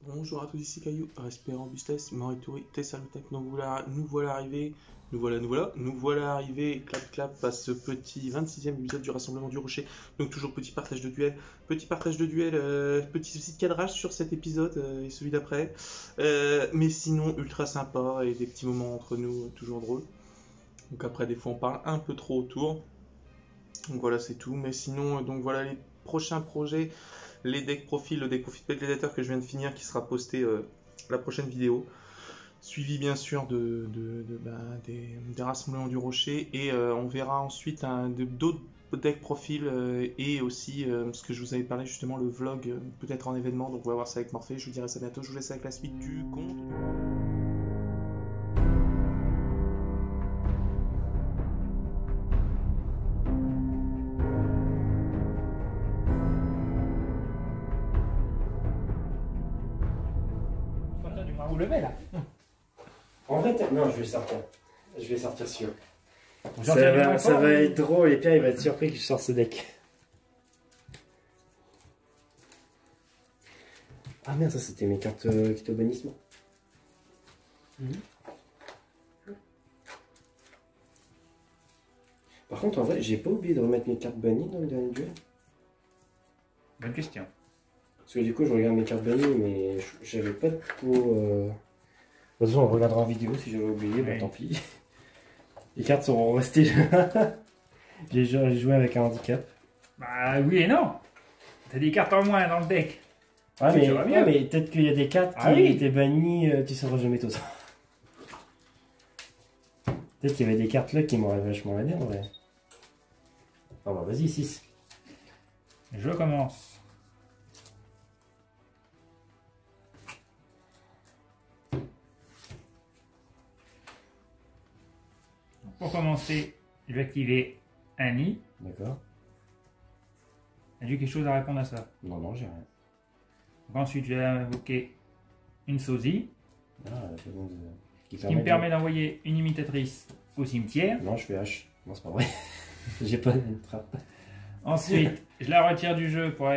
Bonjour à tous, ici Caillou, respect robustesse, Morituri, Tessalutec, nous voilà arrivés, nous voilà arrivés, clap clap, à ce petit 26e épisode du Rassemblement du Rocher. Donc toujours petit partage de duel, petit souci de cadrage sur cet épisode et celui d'après, mais sinon ultra sympa et des petits moments entre nous toujours drôles. Donc après des fois on parle un peu trop autour, donc voilà c'est tout, mais sinon donc voilà les prochains projets. Les deck profils, le deck profil Gladiator que je viens de finir qui sera posté la prochaine vidéo. Suivi bien sûr des rassemblements du rocher et on verra ensuite d'autres deck profils et aussi ce que je vous avais parlé justement le vlog peut-être en événement, donc on va voir ça avec Morphée, je vous dirai ça bientôt, je vous laisse avec la suite du compte. Vous levez là. En fait, non, je vais sortir. Je vais sortir sûr. Ça va être drôle et Pierre il va être surpris que je sorte ce deck. Ah merde, ça c'était mes cartes qui étaient au bannissement. Par contre, en vrai, j'ai pas oublié de remettre mes cartes bannies dans le dernier duel. Bonne question. Parce que du coup, je regarde mes cartes bannies, mais j'avais pas de pot. De toute façon, on regardera en vidéo si j'avais oublié, bah tant pis. Les cartes seront restées là. J'ai joué avec un handicap. Bah oui et non. T'as des cartes en moins dans le deck. Ouais, mais peut-être qu'il y a des cartes qui étaient bannies, tu sauras jamais tout ça. Peut-être qu'il y avait des cartes là qui m'auraient vachement aidé en vrai. Ah bah vas-y, 6. Je commence. Pour commencer, je vais activer un nid. D'accord. As-tu quelque chose à répondre à ça? Non, non, j'ai rien. Donc ensuite, je vais invoquer une sosie. Ah, c'est bon. Qui me permet d'envoyer une imitatrice au cimetière. Non, je fais H. Non, c'est pas vrai. J'ai pas une trappe. Ensuite, je la retire du jeu pour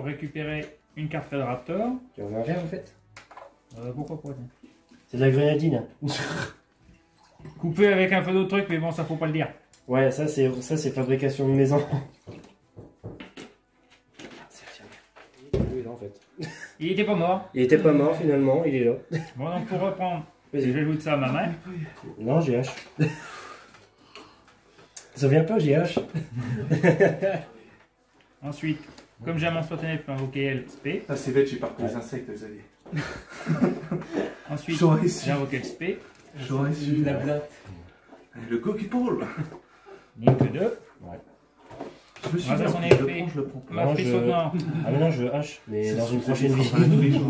récupérer une carte Red Raptor. Tu en veux un vert en fait? Pourquoi pas? C'est de la grenadine. Coupé avec un peu d'autres trucs, mais bon, ça faut pas le dire. Ouais, ça c'est fabrication de maison. Il est là en fait. Il était pas mort. Il était pas mort finalement, il est là. Bon, donc pour reprendre, je vais ajouter ça à ma main. Non, j'ai H. Ça vient pas, j'ai H. Ensuite, comme j'ai un monstre spontané, je peux invoquer LSP. Ah c'est bête, j'ai pas repris les insectes, Xavier. Ensuite, j'ai invoqué LSP. J'aurais su la blatte. Le coq pôle. Nique 2. Ouais. Je me suis dit, son effet. je le prends pas. Ma frissonnante. Ah mais non, je veux H, mais dans une prochaine vie.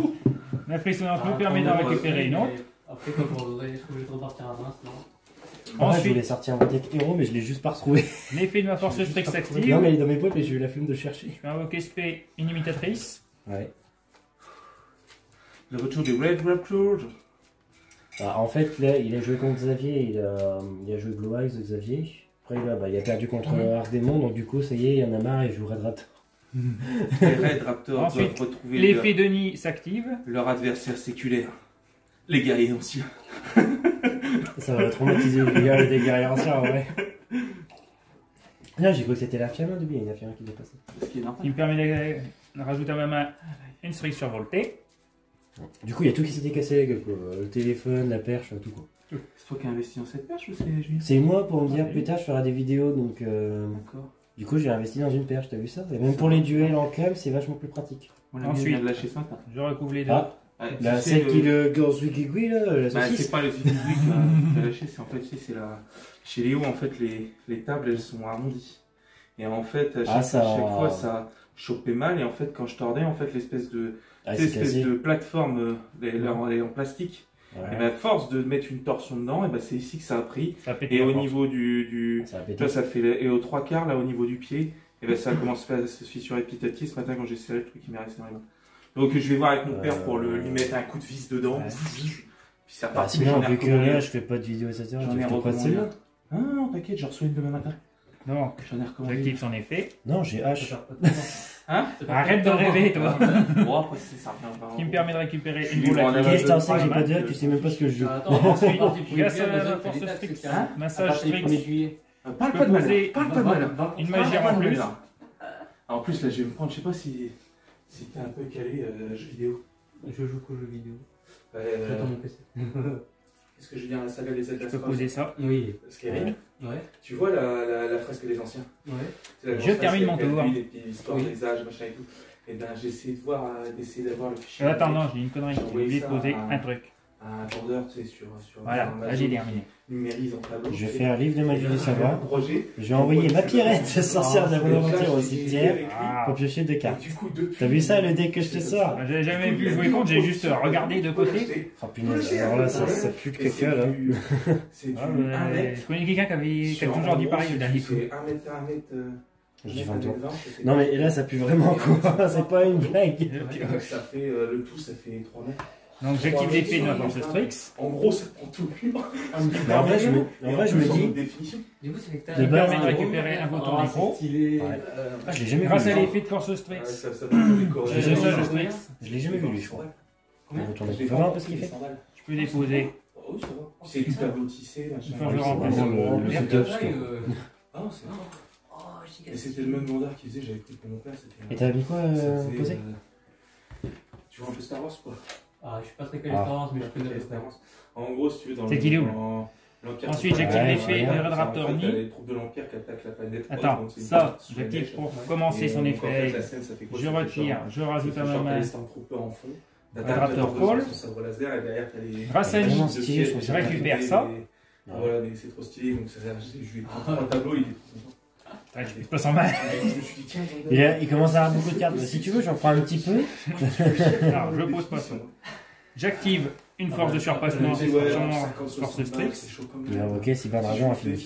Ma frissonnante me permet d'en récupérer une autre. Après, quand on voudrait, je vais repartir à main, sinon. Ensuite, je voulais sortir un deck héros, mais je l'ai juste pas retrouvé. L'effet de ma force Strix s'active. Non, mais il est dans mes boîtes, mais j'ai eu la flemme de chercher. Je peux invoquer SP, une imitatrice. Ouais. Le retour du Red Raptor. Ah, en fait, là, il a joué contre Xavier, il a joué Glow Eyes de Xavier. Après, là, il a perdu contre Arcdémon, donc du coup, ça y est, il y en a marre et il joue Red Raptor. Les Red Raptors Ensuite, doivent retrouver l'effet de nid s'active. leur adversaire séculaire. Les guerriers anciens. Ça va traumatiser les gars des guerriers anciens, ouais. Là, j'ai cru que c'était la Fiamin de bien, il y a la Fiamin qui est passé. Ce qui est normal. Il me permet de rajouter à ma main une Strix survoltée. Du coup, il y a tout qui s'était cassé la gueule, quoi. Le téléphone, la perche, tout quoi. C'est toi qui as investi dans cette perche ou c'est Julien? C'est moi pour me dire, putain, je ferai des vidéos, donc D'accord. du coup, j'ai investi dans une perche, t'as vu ça? Et même pour les duels en club, c'est vachement plus pratique. Ensuite, vient de lâcher ce matin. Je recouvre les deux. Ah, la celle qui le Gorzwigigui, là, la Bah, saucisse. c'est pas le Ziggy qui a lâché, c'est en fait, c'est la. Chez Léo, en fait, les tables, elles sont arrondies. Et en fait, à chaque fois, ça chopait mal. Et en fait, quand je tordais, en fait, l'espèce de. de plateforme, elle est en plastique. Ouais. Et ben, à force de mettre une torsion dedans, et ben, c'est ici que ça a pris. Ça a pété Et au encore. niveau du Ça a pété. tu vois, ça fait, et aux 3/4, là, au niveau du pied, et ben, ça commence à se fissurer petit à petit. Ce matin, quand j'ai serré le truc, il m'est resté dans les mains. Donc, je vais voir avec mon père pour lui mettre un coup de vis dedans. Ouais. Puis c'est Bah, reparti. sinon, j'en ai vu que recommandé. là, je fais pas de vidéo, etc. J'en ai pas de recommandé. celle-là. Ah non, t'inquiète, j'en reçois une demain matin. Donc, J'en ai recommandé. j'active son effet. Non, j'ai H. Hein? Arrête de rêver, toi. Bon, après, ça revient pas. Qui me permet de récupérer Je une lui boule prends à un Qu'est-ce que t'en sais que j'ai Ouais. pas de tu sais même pas ce que je joue. Attends, Ensuite, ensuite, grâce à la force stricte, massage strict, juillet. Parle peux pas de mal. poser Parle pas de mal. une magie en plus. En plus, là, je vais me prendre, je sais pas si t'es un peu calé jeu vidéo. Je joue qu'aux jeux vidéo. Euh, J'attends mon PC. Qu'est-ce que je veux dire, la saga des Zelda Je peux poser ça. Oui. Skyrim. Ouais. Tu vois la fresque des anciens? Ouais. C'est la Je grosse termine fresque mon avec tour. les petites histoires Oui. des âges, machin et tout. Et ben, j'ai essayé d'avoir le fichier. Attends, non, j'ai une connerie. J'ai J'ai envoyé oublié de ça poser à- un truc. Un vendeur, tu sais, sur Voilà, Amazon, là j'ai terminé. numérise en tableau. Je vais faire un livre de magie du savoir. Roger. Je vais envoyer ma pirate sorcière de la bonne aventure au J'ai cimetière avec lui. Ah. pour piocher deux Et cartes. du coup, depuis- T'as vu ça le deck que je te sors? J'ai jamais vu jouer contre, j'ai juste regardé de côté. Oh punaise, alors là ça pue le caca là. C'est du Ah, 1 mais mètre. je connais quelqu'un qui a Sur- toujours dit en pareil gros, le dernier coup. C'est 1 mètre, 1 mètre. J'ai 1 20 mètre, ans. c'est- Non mais là ça pue vraiment quoi, c'est pas une blague. Ça fait le tout, ça fait 3 mètres. Donc j'active l'effet de la force strix. En gros, ça prend tout le mur. Mais en vrai je me dis, Définition. Du coup, c'est que t'as. De base, permet de récupérer un bouton Ah, micro. c'est stylé. Ouais. ah, je l'ai jamais Grâce à vu. l'effet de force Ouais, strix. ça peut être décoré. J'ai ça, je strix. Je l'ai jamais vu lui je crois. Combien? On retourne J'ai tu vas voir un peu ce qu'il fait. Je peux déposer. Oh, oui, ça va. C'est du tableau tissé, machin. Enfin, je c'est remplis vraiment le le setup, Ah, quoi. Ah, c'est ça. Oh, Et c'était le même vendeur qui faisait, j'avais pris pour mon père. Et t'as mis quoi posé? Tu vois un peu Star Wars, quoi. Ah, je suis pas très calé Star Wars, mais je connais le Star Wars. En gros, si tu veux, dans C'est qu'il est où, l'Empire. Ensuite, j'active Ouais, l'effet ouais, de Raptor T'as Ni. les troupes de l'Empire qui attaquent la planète. Attends, donc c'est une ça, partie sous la j'active neige. pour commencer Et son donc, en fait, effet. la scène, ça fait quoi? Je Ça fait retire, genre- je rajoute ça à fait ma genre, t'as main. les Stormtroopers en fond. Raptor Call. Son sabre laser et derrière, t'as les. Grâce à les lui, machines de stylé, siège, je trouve ça. les- récupère les- ça. les- Voilà, mais c'est trop stylé, donc ça je lui ai pris 3 tableaux, il est trop content. Ah, tu peux s'en mal. Je me suis dit, tiens, Il commence à avoir beaucoup de cartes. Si tu veux j'en prends un petit peu. Alors, je pose pas ça. J'active une force de surpassement sur mon force strix. Mais ok, si pas d'argent, on finit. Le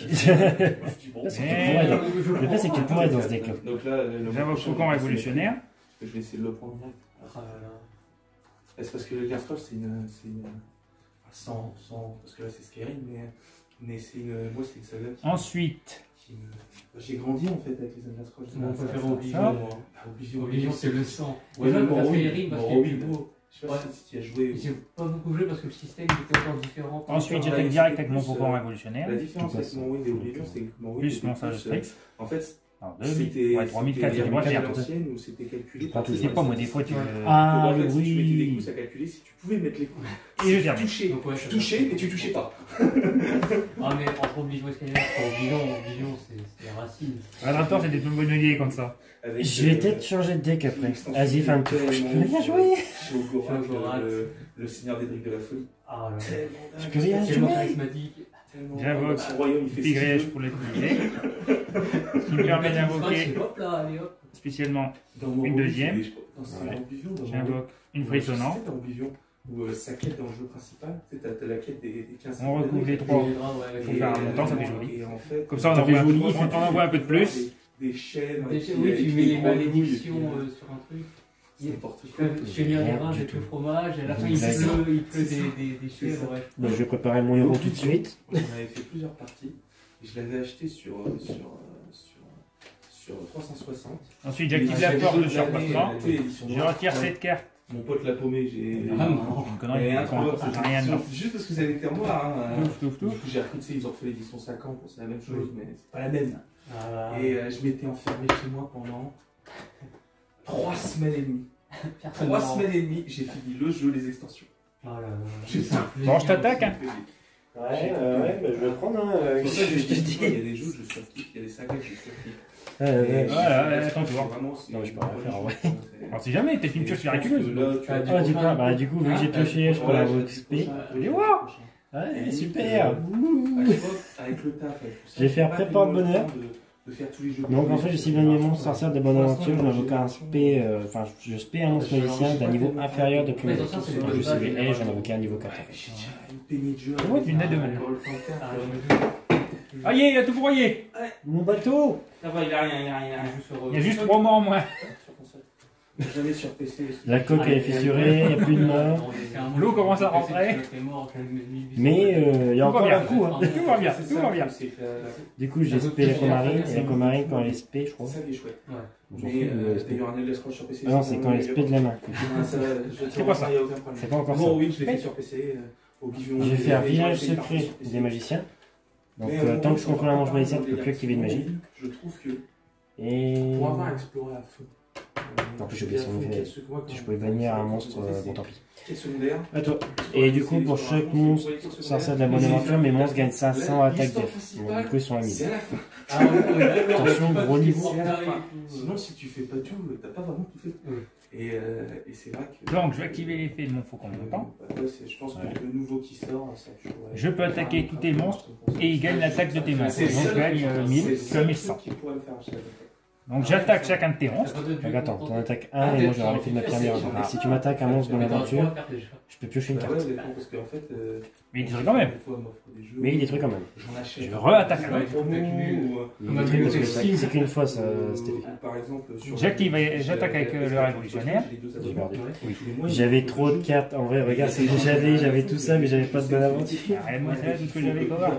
Le pire c'est que tu pourrais être dans ce deck là. Donc là, J'invoque Faucon révolutionnaire. Je vais essayer de le prendre direct. Ah là là. C'est parce que le Gastrol, c'est une. Sans. Parce que là, c'est Skyrim, mais c'est une. Moi, c'est une saga Ensuite, qui me. J'ai grandi en fait avec les Elder Scrolls. On peut faire Oblivion. ça. Oblivion, c'est le sang. Ouais, Déjà, mais pour Morrowind, Skyrim, parce qu'il est Morrowind. plus beau. Je sais pas si tu y as joué. J'ai pas beaucoup joué parce que le système était encore différent. ensuite Ouais, j'attaque c'est direct avec mon plus, Faucon révolutionnaire. La différence avec Morrowind et Oblivion, c'est que Morrowind. Plus mon sage strix. En fait, Alors, c'était. 2000. Ouais, 3004, j'ai le droit de à faire. l'ancienne où c'était calculé. Pas par tout, Je sais pas, moi, des fois, tu veux. Ah en fait, si tu mettais des oui. coups, ça calculait si tu pouvais mettre les coups. Et je Tu termine. touchais, Donc, ouais, tu ça touchais, mais tu touchais pas. Ah, mais entre Oblivion et Skyrim, Oblivion, c'est la racine. Raptor, j'ai des bonnes idées comme ça. Avec, Je vais peut-être changer de deck après. Vas-y, fais un tour. Je peux rien jouer. Chez Ogorat, Ogorat. le seigneur des briques de la folie. Ah là là. Tellement Je dingue. peux rien Tellement jouer. charismatique. Tellement J'invoque dingue. Son royaume, il fait Tigrèche ce qu'il pour l'utiliser. Ce qui me permet d'invoquer Hop là, allez hop. spécialement veut. Dans Morrowind, une deuxième. c'est dans Oblivion, dans J'invoque une Morrowind. frissonnante. C'est dans Oblivion, où sa quête dans le jeu principal, tu sais, t'as la quête des 15 On recouvre les Et, trois. Ouais, Faut faire un montant, ça fait joli. Et en fait, Comme ça, on Ça fait envoie, joli. on envoie un peu de plus. Des chaînes. Oui, et puis, tu avec mets des les grenouilles, malédictions et puis, sur un truc. c'est n'importe Je quoi. fais lire les Rien reins, du j'ai tout. le fromage, et à la fin Exactement. il pleut des chèvres. Ouais. Bon, je vais préparer mon héros tout de suite. J'en avais fait plusieurs parties. Et je l'avais acheté sur 360. Ensuite, j'active la force de surpassement. Je retire cette carte. Mon pote l'a paumé, j'ai. Ah non. Une connerie, Et on comprend rien dedans. juste parce que ça avait été en noir. Hein. Touf, touf, Du touf. coup, j'ai appris, tu sais, ils ont refait l'édition 50, c'est la même chose, mais c'est pas la même. Ah, Et je m'étais enfermé chez moi pendant 3 semaines et demie. personne 3 n'a- semaines et demie, j'ai fini le jeu, les extensions. Ah là là. J'ai ça. Bon, je t'attaque, hein. Ouais, bah, je vais prendre un. C'est pour ça que je je te te dis. dis, il y a des jeux, je surkiffe, il y a des sagas que je surkiffe. Voilà, ton tour. Non, mais je peux rien faire, ouais. On sait jamais, peut-être une pioche miraculeuse. Ah, du coup, vu que j'ai pioché, je peux l'avoir XP. Et voilà. Ouais, super. Avec le taf, Je vais faire prépare de bonheur. De faire tous les jeux. Donc en fait, je cible un monstre sorcière de bonne aventure, je m'invoque un spé, enfin je spé un monstre magicien d'un niveau inférieur depuis Ouais, mon attention, c'est Donc le je cible bas, et j'en invoqué un niveau 4. Une peignée de jeu. Ouais, une aide de manière. Ah, je me Aïe, il a tout broyé. Mon bateau. Ça va, il a rien, il a rien. Il y a juste 3 morts en moins. Jamais sur PC. La coque elle est fissurée, il n'y a plus de main. L'eau commence à rentrer. Mais il y a encore un coup. Hein. Tout va bien, tout va bien. Du coup, j'ai spé l'aquamarine. Et l'aquamarine, quand elle est spé, je crois. C'est ça qui est chouette. Ouais. On s'en Mais fout, il y aura un Elder Scrolls sur PC. Ah non, c'est quand elle est spé de la main. C'est pas ça. C'est pas encore ça. Bon, oui, je l'ai fait sur PC. J'ai fait un village secret des magiciens. Donc, tant que je contrôle un mange magicien, tu peux plus activer de magie. Je trouve que Et. pour avoir exploré à fond. En plus, j'ai oublié son effet. Si je pouvais bannir un monstre, bon tant pis. Quête secondaire. À toi. Et du coup, pour chaque monstre, ça sert de la bonne aventure, mes monstres gagnent 500 attaques def. Bon, du coup, ils sont à 1000. C'est à la fin. Attention, gros niveau. C'est à la fin. Sinon, si tu fais pas tout, t'as pas vraiment tout fait. Et c'est vrai que. Donc, je vais activer l'effet de mon faucon de temps. Je pense que le nouveau qui sort, ça Je peux attaquer tous tes monstres et il gagne l'attaque de tes monstres. Donc, je gagne 1000, tu as 1100. Donc, j'attaque chacun de tes monstres. Donc, attends, t'en attaques un et moi je vais avoir l'effet de ma première. Donc, si tu m'attaques un monstre dans l'aventure, je peux piocher une carte. Mais il détruit quand même. Mais il détruit quand même. Je re-attaque un autre. Il détruit parce que c'est qu'une fois ça, cet effet. J'active, j'attaque avec le révolutionnaire. J'ai perdu. J'avais trop de cartes. En vrai, regarde ce que j'avais tout ça, mais j'avais pas de bonne aventure. Arrête-moi ça, tout ce que j'avais pas voir.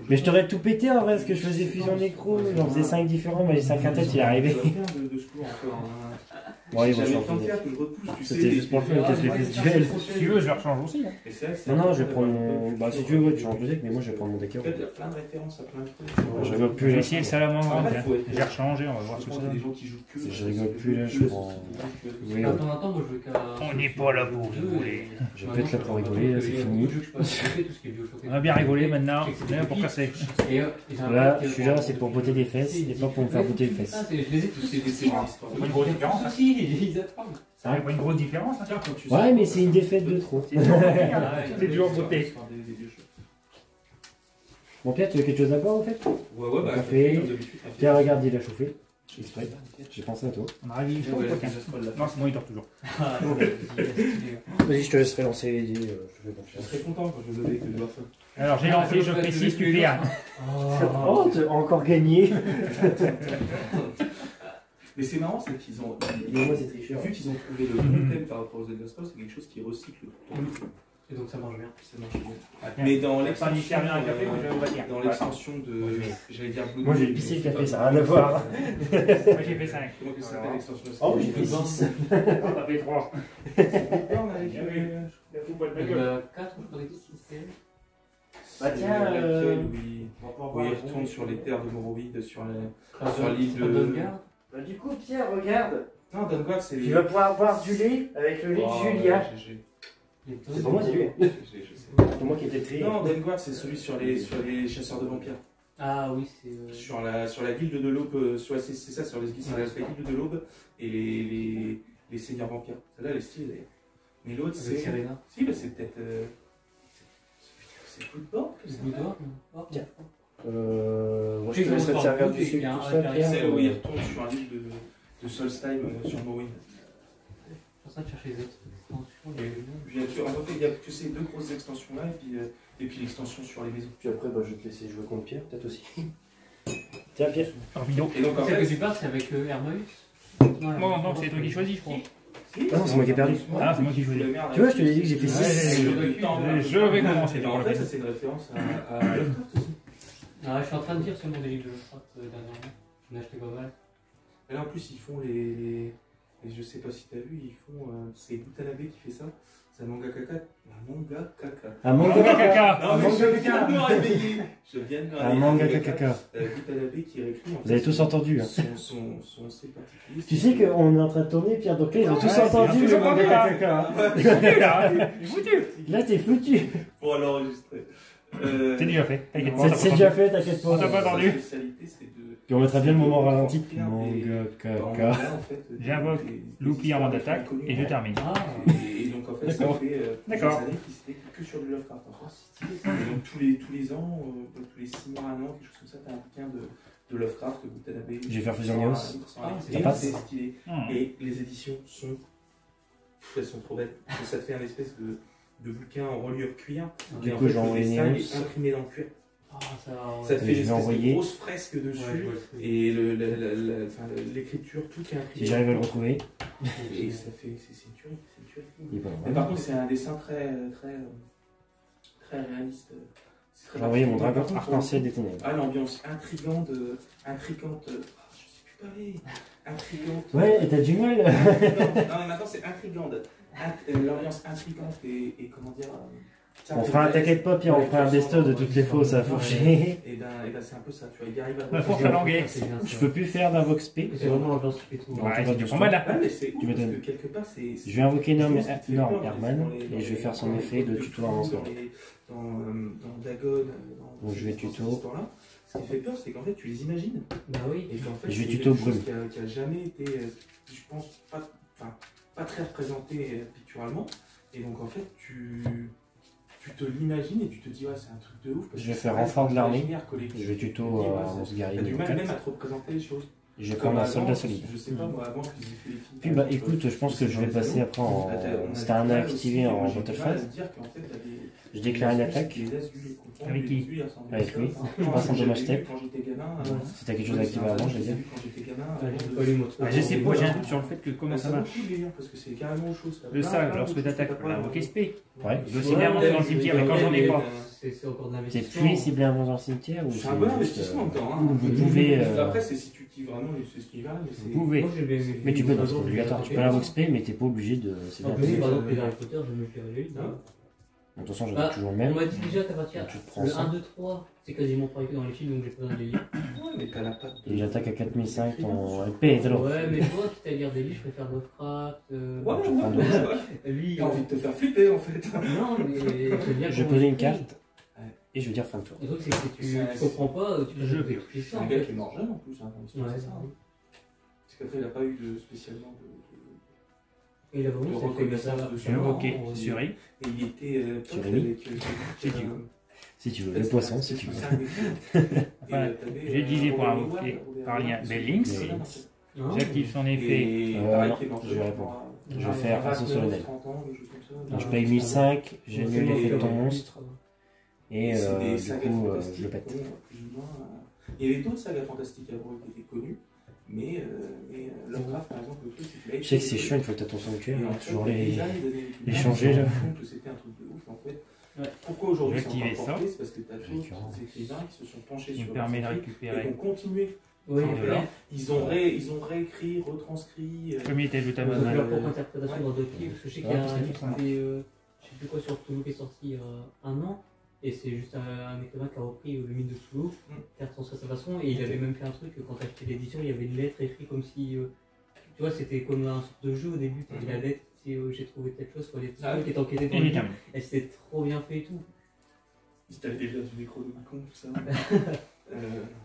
Mais je t'aurais tout pété en vrai, parce que je faisais fusion nécro. J'en faisais 5 différents, mais les 5 tête il est arrivé. Bon, ils vont changer. C'était juste pour le fun, peut-être l'effet ce duel. Si tu veux, je le rechange aussi. Non, je vais prendre mon. Bah, si tu veux, ouais, tu changes de deck, mais moi je vais prendre mon deck. Il y a plein de références à plein de trucs. Je rigole plus J'ai là. essayé le salamandre. J'ai rechangé, on va voir ce que ça donne. Je rigole plus là, je prends. Oui, On n'est pas là pour rigoler. je vais peut-être là pour rigoler, là, c'est fini. On a bien rigolé maintenant. Là, pour casser. Là, je suis là, c'est pour botter des fesses et pas pour me faire botter les fesses. Je les ai tous, c'est Pas une grosse différence. Si, ils attendent. Ça pas une grosse différence. Ouais, mais c'est une défaite de trop. C'est toujours beauté. Bon, Pierre, tu veux quelque chose à boire en fait? Ouais, bah, Café. Tiens, regarde, il a chauffé. Exprès. J'ai pensé à toi. On arrive vite. Non, c'est moi, il dort toujours. Vas-y, je te laisserai lancer les dés, je te fais Je confiance. serais content quand je devais que je vois ça. Alors, j'ai lancé, je fais 6, tu fais 1. Oh, t'as encore gagné! Mais c'est marrant, c'est qu'ils ont. Mais moi, c'est tricheur. Vu qu'ils ont trouvé le bon thème par rapport aux Elder Scrolls, c'est quelque chose qui recycle tout le temps. Et donc ça marche bien. Ça marche bien. Mais dans l'extension. Dans l'extension de. J'allais dire Blood. Moi, j'ai pissé le café, ça n'a rien à voir. Moi, j'ai fait 5. Comment que ça s'appelle l'extension de Oh, j'ai fait 6. T'as fait 3. Bloodborne avec. La fou pas de ma Il y gueule. a 4 ou 6. Bah, tiens, laquelle où il retourne sur les terres de Morrowind, sur l'île de. Dungar. Bah, du coup, Pierre, regarde. Non, Dungar, c'est. Tu vas pouvoir boire du lait avec le lait de Julia. C'est pour moi, c'est lui. Je sais. C'est moi qui étais trié. Non, Dungar, c'est celui sur les chasseurs de vampires. Ah oui, c'est. Sur la guilde de l'aube, c'est ça, sur la guilde de l'aube et les seigneurs vampires. Celle-là, elle est stylée d'ailleurs. Mais l'autre, c'est. Serena. Si, bah, c'est peut-être. C'est Bloodborne que ça. Bloodborne. Tiens. Moi, je te laisserai te servir du sucre tout ça, Pierre. Celle où il retourne sur un livre de Solstheim sur Morrowind. Je suis en train de chercher les autres extensions. En fait, il n'y a que ces deux grosses extensions-là et puis l'extension sur les maisons. Puis après, bah, je vais te laisser jouer contre Pierre, peut-être aussi. Tiens, Pierre. En vidéo. Et donc, en Celle fait, que tu parles, c'est avec Hermeus. Non, c'est toi qui choisis, je crois. Ah non, c'est moi qui ai perdu. Ah, c'est moi qui choisis. Tu vois, je te l'ai dit que j'ai fait 6. Je vais commencer. En fait, ça, c'est une référence à Lovecraft aussi. Ah, je suis en train de dire seulement des livres de Lovecraft dernièrement. J'en ai acheté pas mal. Et là, en plus, ils font les je sais pas si t'as vu, ils font. C'est Butanabe qui fait ça. C'est un manga caca. Un manga caca. Un manga caca. Non, mais je viens de me réveiller. Je viens de me réveiller. Un manga caca. Butanabe qui réécrit. Vous avez tous entendu. Hein. Son style particulier. Tu sais qu'on est en train de tourner, Pierre, donc là, ils ont tous entendu le manga caca. Là, t'es foutu. Pour l'enregistrer. C'est déjà fait. T'inquiète pas. C'est déjà fait, t'inquiète pas. On t'a pas entendu. Puis on mettra bien le moment ralenti. Manga caca. J'invoque l'oubli en d'attaque et je termine. Et donc en fait, ça fait plusieurs années qu'ils s'étaient que sur du Lovecraft en France. Et donc tous les ans, tous les 6 mois, 1 an, quelque chose comme ça, t'as un bouquin de Lovecraft, de Butanabe. Je vais faire Fusion Neos. Ça passe. C'est stylé. Et les éditions sont. Elles sont trop belles. Ça te fait un espèce de bouquin en reliure cuir. Du coup, j'ai envoyé Neos. Imprimé dans le cuir. Ça te fait Je vais l'espèce de envoyer. grosse fresque dessus. Et l'écriture, tout est imprimé. Si j'arrive à le retrouver. Et ça fait. C'est une tuerie. Il est pas Mais loin. par contre, c'est un dessin très réaliste. C'est très J'ai envoyé mon particulier. dragon Par contre, arc-en-ciel des ténèbres. Ah, l'ambiance intrigante. Je sais plus parler. Intrigante. Ouais, et t'as du mal. Non, mais maintenant c'est intrigante. L'ambiance intrigante et comment dire. On fera un t'inquiète pas, Pierre, on fera un best-of de toutes les fausses à fourcher. Et ben c'est un peu ça, tu vois, il arrive à. La fourche à languet. Je peux plus faire d'invox P. C'est vraiment l'ambiance qui fait tout. Ouais, Ouais, c'est du du combat là. Ouais, mais c'est Tu me ouf, parce donnes. que quelque part c'est. Je vais invoquer Norm Herman Herman et je vais faire son effet de tuto avancement. Dans Dagon, Donc je vais tuto. Ce qui fait peur, c'est qu'en fait tu les imagines. Bah oui. Et qu'en fait, Je vais c'est tuto quelque chose brume. qui a jamais été, je pense, pas très représenté picturalement. Et donc en fait, tu te l'imagines et tu te dis, ouais, c'est un truc de ouf. Je vais faire renfort de l'armée. Je vais tuto mon Tu guerrier as du niveau mal même 4. à te représenter les choses. Je vais prendre un soldat solide. Je sais pas, moi, avant, je faisais les films. Puis bah écoute, je pense que je vais passer après en. C'était un activé en battle phase. Je déclare une attaque. Avec qui? Avec lui. Je passe en dommage step. Si t'as quelque chose à activer avant, je vais dire. Je sais pas, j'ai un doute sur le fait que comment ça marche. Parce que c'est carrément autre chose. Le sage, lorsque t'attaques, on l'a invoqué SP. Ouais. Il doit aussi bien monter dans le cimetière, mais quand j'en ai pas. C'est encore de C'est l'investissement. plus ciblé un dans le cimetière ou C'est un bon c'est juste, investissement en même temps. vous pouvez, Après, c'est si tu kiffes vraiment ce qui va. Vous pouvez. Mais tu peux, non, c'est pas obligatoire. Tu peux l'invox P, mais t'es pas obligé de. C'est bien. Par exemple, les Harry Potter, je me fais réveiller. De toute façon, Ah, j'avais toujours le On même. m'a dit déjà qu'à partir Tu te prends le ça. 1, 2, 3, c'est quasiment pareil que dans les films, donc j'ai pas besoin de les lire. Ouais, mais t'as la patte. Et j'attaque à 4005 ton épée. Alors. Ouais, mais toi, quitte à lire des livres, je préfère Lovecraft. Lui, T'as envie de te faire flipper en fait. Non, mais j'aime bien. Je comment posais il une écrit. carte et je vais dire fin de tour. Le truc, c'est que tu comprends pas, tu peux Je jouer tout C'est ça. un en gars fait. qui est mort jeune en plus. Hein, Ouais, c'est ça. Hein. Parce qu'après, il a pas eu spécialement Et il a vraiment de fait reconnaissance ça. de J'ai invoqué son sur Et il était pote Rémi. avec. Si tu veux. Si tu veux, le poisson, si tu veux. Voilà. J'ai utilisé pour invoquer par lien Bellings. Non, J'active son effet. Non, je vais répondre. Je vais faire assaut solennel. Donc je paye 1005, j'annule l'effet de ton monstre et du coup je le pète. Il y avait d'autres sagas fantastiques avant qui étaient connues, mais Lovecraft par exemple, le truc c'est qu'il a Je sais que c'est chiant une fois que t'as ton sanctuaire, et en hein, fait, toujours les les changer là. que c'était un truc de ouf en fait. Ouais. Pourquoi aujourd'hui Je vais c'est encore activer ça. porté, c'est parce que t'as Récurrent. d'autres écrivains qui se sont penchés Qui sur me permet de leur écrit récupérer. et qui ont continué. Oui, Et voilà. Ils ont réécrit, retranscrit. Premier était le on tableau. a fait leur propre interprétation dans d'autres livres, parce que je sais qu'il y a parce un que livre qui était, je sais plus quoi, sur Toulouse qui est sorti il y a un an, et c'est juste un écrivain qui a repris le mythe de Toulouse, qui a retranscrit à sa façon, et il avait même fait un truc, quand tu achetais l'édition, il y avait une lettre écrite comme si, tu vois, c'était comme un sorte de jeu au début, tu avais la lettre, si j'ai trouvé telle chose, quoi, les trucs qui étaient enquêtés dans le livre, Évidemment. et c'était trop bien fait et tout. Ils étaient déjà du micro de con, tout ça.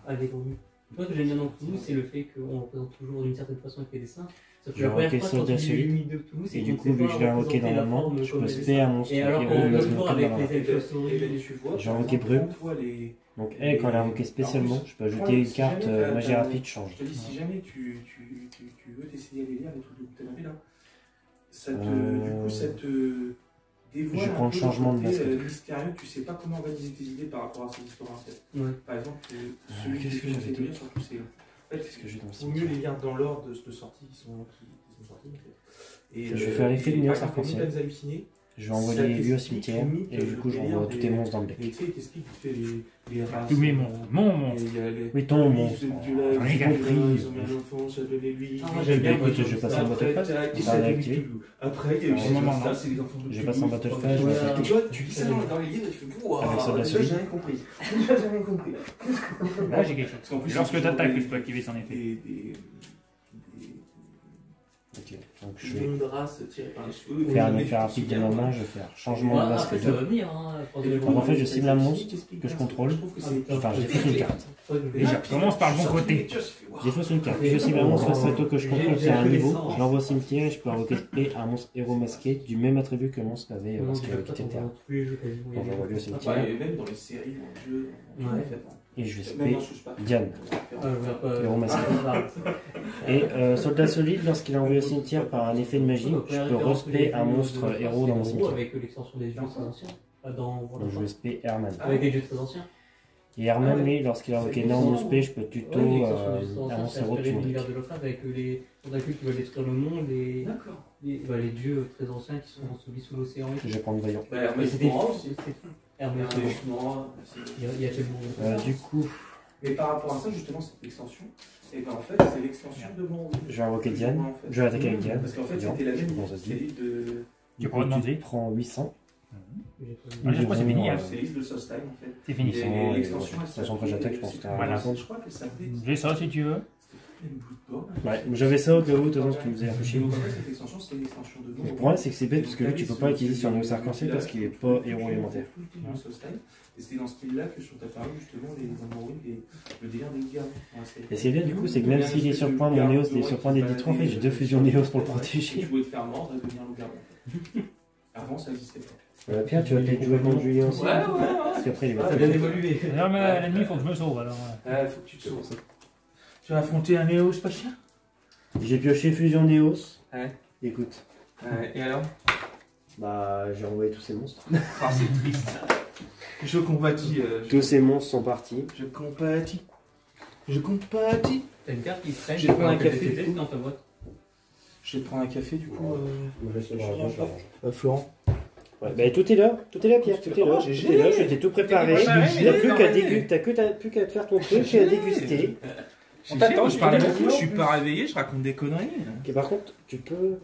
Avec moi, ce que j'aime bien dans Toulouse, c'est le fait qu'on représente toujours d'une certaine façon avec les dessins. Sauf que Je la première requais phrase, sur quand tu des lis le suites. mythe de Toulouse, Et c'est du qu'on coup, ne vu sait que je pas l'ai invoqué représenter dans la le moment, forme je comme peux le spé un monstre Et alors héros qu'on de la le semaine voit comme avec dans les la elfes souris. J'ai invoqué brume. Donc elle, quand elle a invoqué spécialement, je peux ajouter une carte magie rapide change. Je te dis, si jamais tu veux t'essayer à les lire, les trucs de Guten là, ça te, du coup, ça te dévoile Je prends un le peu changement de côté, basket. mystérieux, tu sais pas comment organiser tes idées par rapport à ces histoires en fait. Ouais. Par exemple, celui qu'est-ce que j'essaie j'avais de lire, dit surtout, c'est. En fait, Qu'est-ce que j'ai dans ce vaut mieux les lire dans l'ordre de sortie qui sont sortis. En fait. Et, Je vais faire l'effet de nuance par exemple, arc-en-ciel. Montagnes hallucinées, Je vais envoyer lui au cimetière et du coup je renvoie tous tes monstres dans le et deck. tu sais, il t'explique, il te fait les races. Tous mes monstres. Mon monstre. Oui, ton monstre. J'en ai compris. Ils ont mis un enfant, ça donnait lui. Ah, j'aime bien, Écoute, je vais passer en battle phase. Ça va réactiver. Après, il y a eu Au moment, ça, non. c'est les enfants de Je passe en battle phase, je Ouais, vais attaquer. tu vois, tu lis ça dans les livres et tu fais Wouah, Avec soldat déjà, solide. j'ai rien compris. Déjà, j'ai rien compris. Là, j'ai quelque chose. Parce qu'en plus, Lorsque c'est tu attaques, toujours je peux activer son effet. des Ok, donc je vais noms de race tirés par les cheveux. faire un effet rapide de ma main, je vais faire changement de masque Après, ça 2. va venir. Hein, Donc en fait, je cible un monstre que je contrôle. Enfin, je défausse une carte. Déjà, commence par le bon côté. Je défausse une carte. Je cible un monstre Sato que je contrôle qui a un niveau. Je l'envoie au cimetière et je peux invoquer spé un monstre héros masqué du même attribut que le monstre avait lorsqu'il avait quitté Terre. Donc j'envoie lui au cimetière Même dans les séries, dans le jeu, Ouais. et je vais même spé dans Souche pas. Diane. Héros masqué. Et soldat solide, lorsqu'il est envoyé au cimetière par un effet de magie, je peux respé un monstre héros dans mon cimetière. Avec l'extension des jeux très anciens. Donc je vais spé Herman. Avec des jeux très anciens. Et même lui, lorsqu'il a invoqué énorme spé, je peux tuto avancer inspiré retour. l'univers de Lovecraft avec les tentacules qui veulent détruire le monde, D'accord. les dieux très anciens qui sont ensevelis sous l'océan. Je vais prendre Vaillant. Bah, Mais Hermès c'était Morin fou, aussi. c'est fou. Hermès Hermès Morin. Morin, Il y a tellement Du coup, mais par rapport à ça, justement, cette extension, et ben en fait, c'est l'extension de mon. je vais invoquer Diane. Je vais attaquer avec Diane. Parce qu'en fait, Bien. c'était la même Bon, ça se dit. liste de. Tu peux demander. Tu prends 800. Ah, je crois que c'est fini. Hein. C'est la liste de Solstheim en fait. C'est fini. Et l'extension, De toute façon, quand j'attaque, je pense que c'est Voilà. Je crois que ça fait. J'ai ça si tu veux. C'était une bout de bois. Ouais, j'avais ça au cas où, de toute façon, ce qui me faisait un peu chier. Donc en fait, cette extension, c'est l'extension de Le problème, c'est que c'est bête parce que lui, tu peux pas l'utiliser sur un nouveau arc-en-ciel parce qu'il est pas héros élémentaire. Et c'était dans ce style-là que sont apparus justement les Morwing et le délire des gardes. Et ce qui est bien du coup, c'est que même s'il est sur point, mon Néos, il est sur point des D3, en fait, j'ai deux fusions Néos pour le Tu protéger. pouvais te faire mordre et devenir loup-garou. Avant, ça n'existait pas. Pierre, tu vas peut-être jouer contre Julien aussi. Ouais. Parce qu'après, il va Ça a bien évolué. Non, mais l'ennemi, il faut que je me sauve alors. Faut que tu te sauves. Tu vas affronter un Néos pas chien. J'ai pioché fusion Néos. Ouais. Écoute, Et alors? bah, j'ai envoyé tous ces monstres. Ah, c'est triste. Je compatis. Tous ces monstres sont partis. Je compatis. Je compatis. T'as une carte qui se traîne. Je vais prendre un café, TTT du coup. dans ta boîte. Je vais prendre un café du coup. Je laisse le bras, je l'arrange. Florent. Ouais, bah, tout est là, Pierre, tout est là. J'ai Tout est là, je t'ai tout préparé. T'as plus qu'à plus qu'à te faire ton truc et à déguster. On t'attend, je parle beaucoup, je suis pas réveillé, je raconte des conneries. Ok, par contre, tu peux.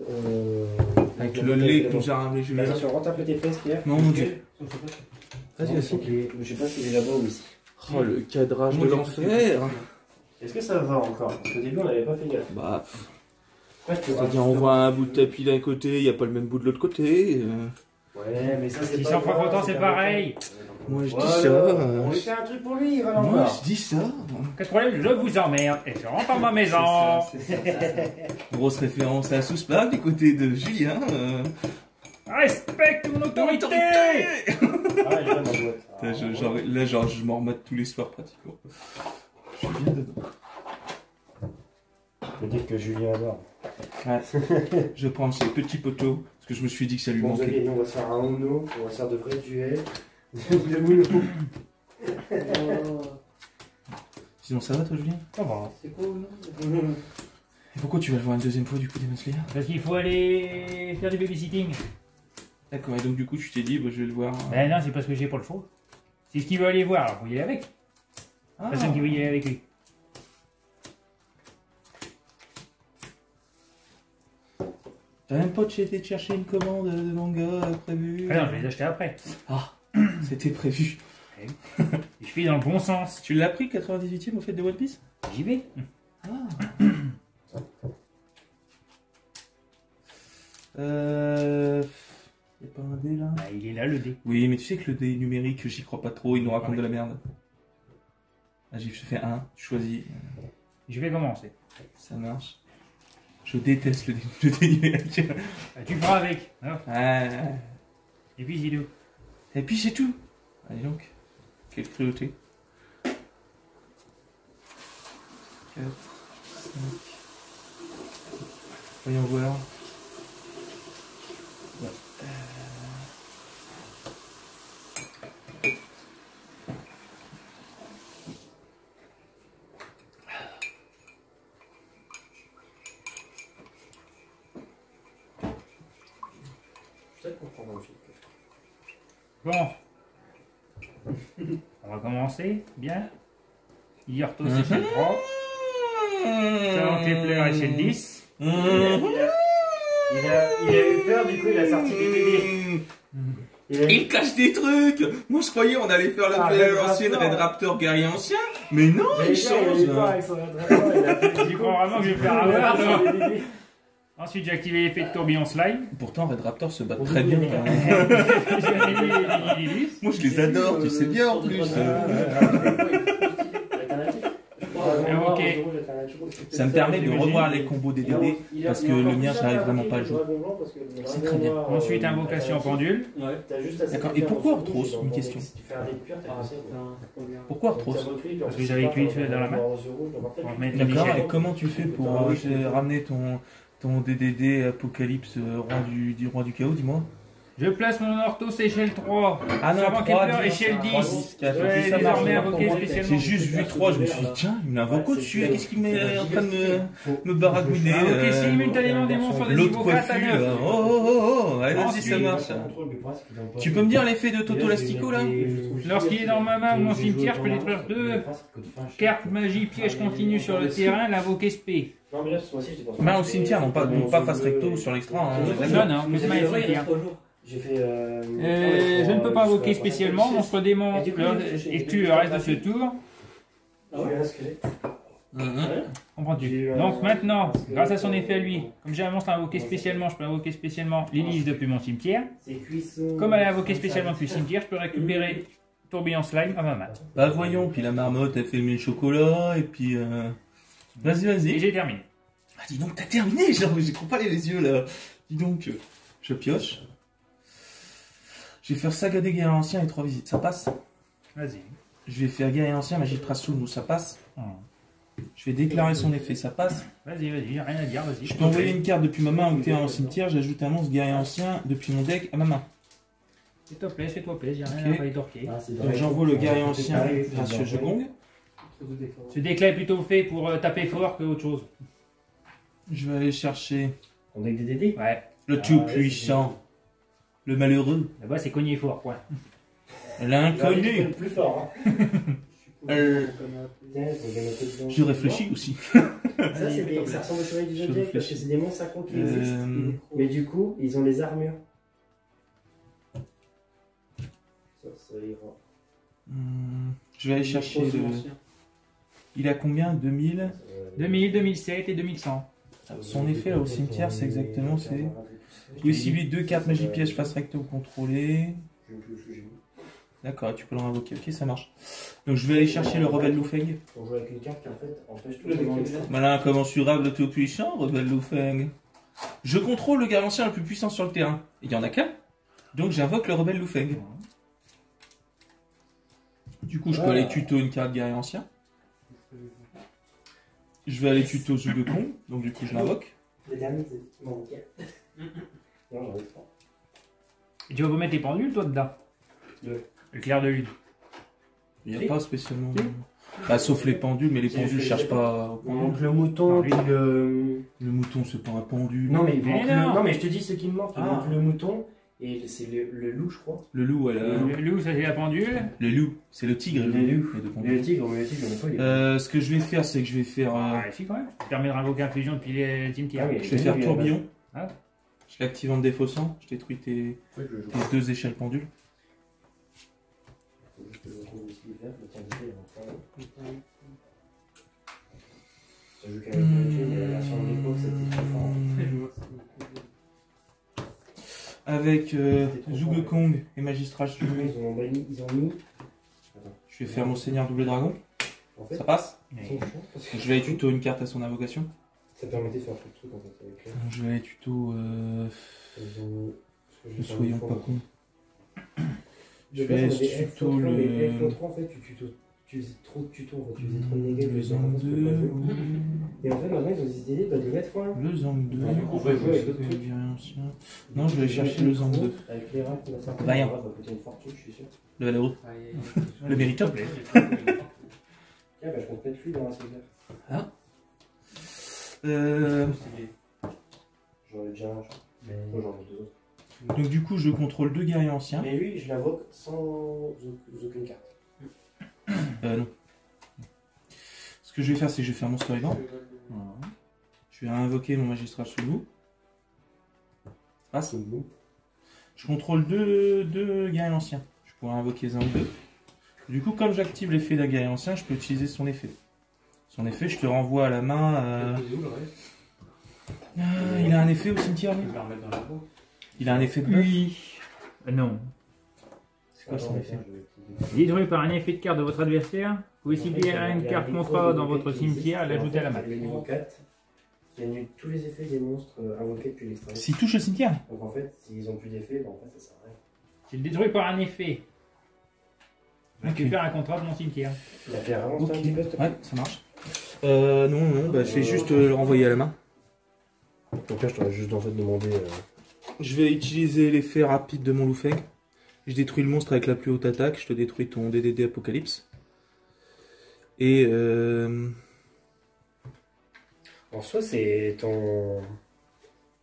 Avec le lait que nous a ramené Julien. Attention, rentre un peu tes fesses, Pierre. Non, mon dieu. Vas-y, vas-y. Je sais pas s'il est là-bas ou ici. Oh, le cadrage de l'enfer. Est-ce que ça va encore? Parce qu'au début, on n'avait pas fait gaffe. Bah, Ouais, c'est-à-dire, on voit un bout de tapis d'un côté, il n'y a pas le même bout de l'autre côté. Ouais, mais ça, c'est Si pas. c'est en préfrontant, c'est pareil. Moi, je dis Voilà, ça. on lui fait un truc pour lui, il va Moi, l'envoyer. je dis ça. Quel problème, je vous emmerde et je rentre dans ma maison. Grosse référence à South Park du côté de Julien. Respecte mon autorité. Ah, il est dans ma boîte. Là, je m'en remate tous les soirs pratiquement. Je suis bien dedans. Je veux dire que Julien adore. Ouais. Je vais prendre ces petits poteaux parce que je me suis dit que ça lui Bon, manquait. ok, nous, on va se faire un Uno, on va se faire de vrais duels. De Uno. Sinon, ça va toi, Julien? Ça va. C'est quoi ou non? Et pourquoi tu vas le voir une deuxième fois du coup, Demon Slayer? Parce qu'il faut aller faire du babysitting. D'accord, et donc du coup, tu t'es dit, bah, je vais le voir. Ben non, c'est parce que j'ai pas le choix. C'est ce qu'il veut aller voir, alors faut y aller avec. Ah. Personne qui veut y aller avec lui. T'as même pas été de chercher une commande de manga prévue? Ah non, je vais les acheter après. C'était prévu. Je suis dans le bon sens. Tu l'as pris 98ème au fait de One Piece? J'y vais. Y'a pas un dé là? Bah, il est là le dé. Oui, mais tu sais que le dé numérique, j'y crois pas trop, il nous raconte de la merde. Ah, j'ai fait un, tu choisis. Je vais commencer. Ça marche. Je déteste le dé numérique. Bah, tu feras avec. Hein. Ah. Et puis Zidou. Et puis c'est tout. Allez donc. Quelle cruauté. 4, 5. Voyons voir. Ouais. Je sais qu'on prend dans le film. Bon. On va commencer. Bien. Yorto c'est chez le 3. Salon Kepler et chez le 10. Il a eu peur, du coup, il a sorti des BD. Il cache des trucs. Moi je croyais on allait faire le l'ancienne Red Raptor guerrier ancien. Mais non, il change. Tu crois vraiment que je vais faire avoir toi? Ensuite j'ai activé l'effet de tourbillon slime. Pourtant Red Raptor se bat très bien. Lilith. Moi je les adore, tu sais bien en plus. Ok. Ça me permet de revoir les combos des DD parce que le mien j'arrive vraiment pas à le jouer. C'est très bien. Ensuite invocation pendule. D'accord, et pourquoi Arthros? Une question. Pourquoi Arthros? Parce que j'avais tué dans la main. Pour mettre le D'accord, Michel. et comment tu fais pour ramener ton DDD Apocalypse roi du chaos, dis-moi? Je place mon Orthos échelle 3. Ah non, Servant 3, Kepler 10, échelle 3, 10. 10, 4, Ouais, ça marche. désormais invoqué spécialement. J'ai juste vu 3, je me suis dit, tiens, il m'invoque au-dessus, qu'est-ce qu'il m'est en train de me baragouiner Invoqué simultanément des monstres de l'autre niveau 4 à coiffure, 9. là. Oh, allez, vas-y, Ensuite, ça marche. Tu peux me dire l'effet de Toto Lastico, là? Lorsqu'il est dans ma main ou mon cimetière, je peux détruire 2 cartes magie piège continue sur le terrain, l'invoquer spé. Main au cimetière, non pas face recto sur l'extra. Hein. Non, non, mais c'est main au cimetière. J'ai fait. Je ne peux pas invoquer spécialement, monstre démon et tue le reste de ce tour. J'ai un squelette. Comprends-tu? Donc maintenant, grâce à son effet à lui, comme j'ai un monstre à invoquer spécialement, je peux invoquer spécialement Lilith depuis mon cimetière. Comme elle est invoquée spécialement depuis le cimetière, je peux récupérer Tourbillon Slime à ma main. Bah voyons, puis la marmotte elle fait le chocolat, et puis vas-y, Et vas-y. j'ai terminé. Ah dis donc, t'as terminé, genre, je comprends pas les yeux là. Dis donc, je pioche. Je vais faire Saga des guerriers anciens et 3 visites, ça passe. Vas-y. Je vais faire guerrier ancien, magistrat Soulou, ça passe. Je vais déclarer son effet, ça passe. Vas-y, vas-y, rien à dire, vas-y. Je peux envoyer une carte depuis ma main ou t'es en cimetière, j'ajoute un monstre guerrier ancien depuis mon deck à ma main. S'il te plaît, fais-toi plaisir, j'ai Ok. rien à parler d'orquer. Donc j'envoie le guerrier ancien gracieux Jegong. Ce déclat est plutôt fait pour taper fort que autre chose. Je vais aller chercher On deck des DD. Ouais, le tout-puissant, le malheureux, là-bas c'est cogné fort, quoi. l'inconnu. Plus fort. Je réfléchis aussi. Ça, ça ressemble au chevalier du Je Zodiac parce que réfléchis. c'est des monstres synchro qui existent. Mais Mais du coup, ils ont les armures. Ça ira. je vais aller chercher le. Il a combien? 2000. 2000, 2007 et 2100. Son effet là au cimetière, c'est exactement c'est. Vous pouvez cibler 2 cartes magie piège face recto contrôlée. D'accord, tu peux le réinvoquer. Ok, ça marche. Donc je vais aller chercher le rebelle Loufeng. On joue avec une carte qui en fait empêche tout le monde. Malin, incommensurable, tout puissant, rebelle Loufeng. Je contrôle le guerrier ancien le plus puissant sur le terrain. Il y en a qu'un. Donc j'invoque le rebelle Loufeng. Du coup, je peux aller tuto une carte guerrier ancien. Je vais aller tuto Zugekong. Donc du coup, je l'invoque. Le dernier, c'est mon carte. Non, j'en ai pas. Et tu vas vous mettre les pendules, toi, dedans? Le clair de lune. Il n'y a pas spécialement. Bah, sauf les pendules, mais les pendules, je cherche pas. Donc le mouton, puis le. Le mouton, c'est pas un pendule. Non, mais, Mais donc, non. non, mais je te dis ce qui me manque. Ah. Donc le mouton, et c'est le loup, je crois. Le loup, elle a... Le loup, ça c'est la pendule. Le loup, c'est le tigre. Les loups. Les deux Mais pendules. le tigre, j'en ai pas. il est- Ce que je vais faire, c'est que je vais faire. Ah, si, quand même. Ça permet de invoquer infusion depuis les cimetières. Ah oui. Je vais faire tourbillon. Ah. Je l'active en défaussant. Je détruis tes 2 échelles pendules. Je peux le retrouver ici, le vert, le tien de fait, enfin. Ça joue qu'avec le mais la version de l'époque, c'était trop fort. Avec Zugekong et Magistrat Soulou, Ils ont mis. je vais faire mon seigneur double dragon. En fait, Ça passe. ils sont chiants parce que Je vais aller tuto une carte à son invocation. ça permettait de faire tout le truc en fait avec eux. Je vais aller tuto. Ils ont. Ne soyons pas cons. Je vais vais tuto le- F3 en fait, tu faisais trop de tutos en fait, tu faisais trop de dégâts. Le Zang 2. Et en fait, maintenant ils ont décidé de le mettre fois là. Le Zang 2. Ouais, on va jouer avec d'autres trucs. Non, je vais aller chercher le Zang 2. Avec les rats qu'on a sortis, Vaillant. ça va coûter une fortune, je suis sûr. Le Valero. Le méritant. Ah bah je compte mettre lui dans la sauvegarde. J'en ai déjà un, je crois. Moi j'en ai 2 autres. Donc du coup, je contrôle 2 guerriers anciens. Mais lui, je l'invoque sans aucune carte. Non. Ce que je vais faire, c'est que je vais faire mon storyboard. Je vais invoquer mon magistrat Soulou. Ah, c'est bon. Je contrôle 2 guerriers anciens. Je pourrais invoquer Zang 2. Du coup, comme j'active l'effet d'un guerrier ancien, je peux utiliser son effet. Son effet, je te renvoie à la main. Il a un effet au cimetière, lui. Il a un effet de buff. Oui. Non. C'est quoi son effet? Détruit par un effet de carte de votre adversaire, vous pouvez cibler une carte contrat dans votre cimetière et l'ajouter à la main. Le niveau 4, il annule tous les effets des monstres invoqués depuis l'extérieur. S'il touche le cimetière. Donc en fait, s'ils ont plus d'effets, ben, en fait ça sert à rien. S'il détruit par un effet, je Ok. récupère un contrat de mon cimetière. Il a fait un Ok. petit peu, s'il te plaît. Ouais, ça marche. Non, bah, je vais juste le renvoyer à la main. Donc là, je t'aurais juste en fait demandé je vais utiliser l'effet rapide de mon Lufeng. Je détruis le monstre avec la plus haute attaque. Je te détruis ton DDD Apocalypse. Et En soi, c'est ton.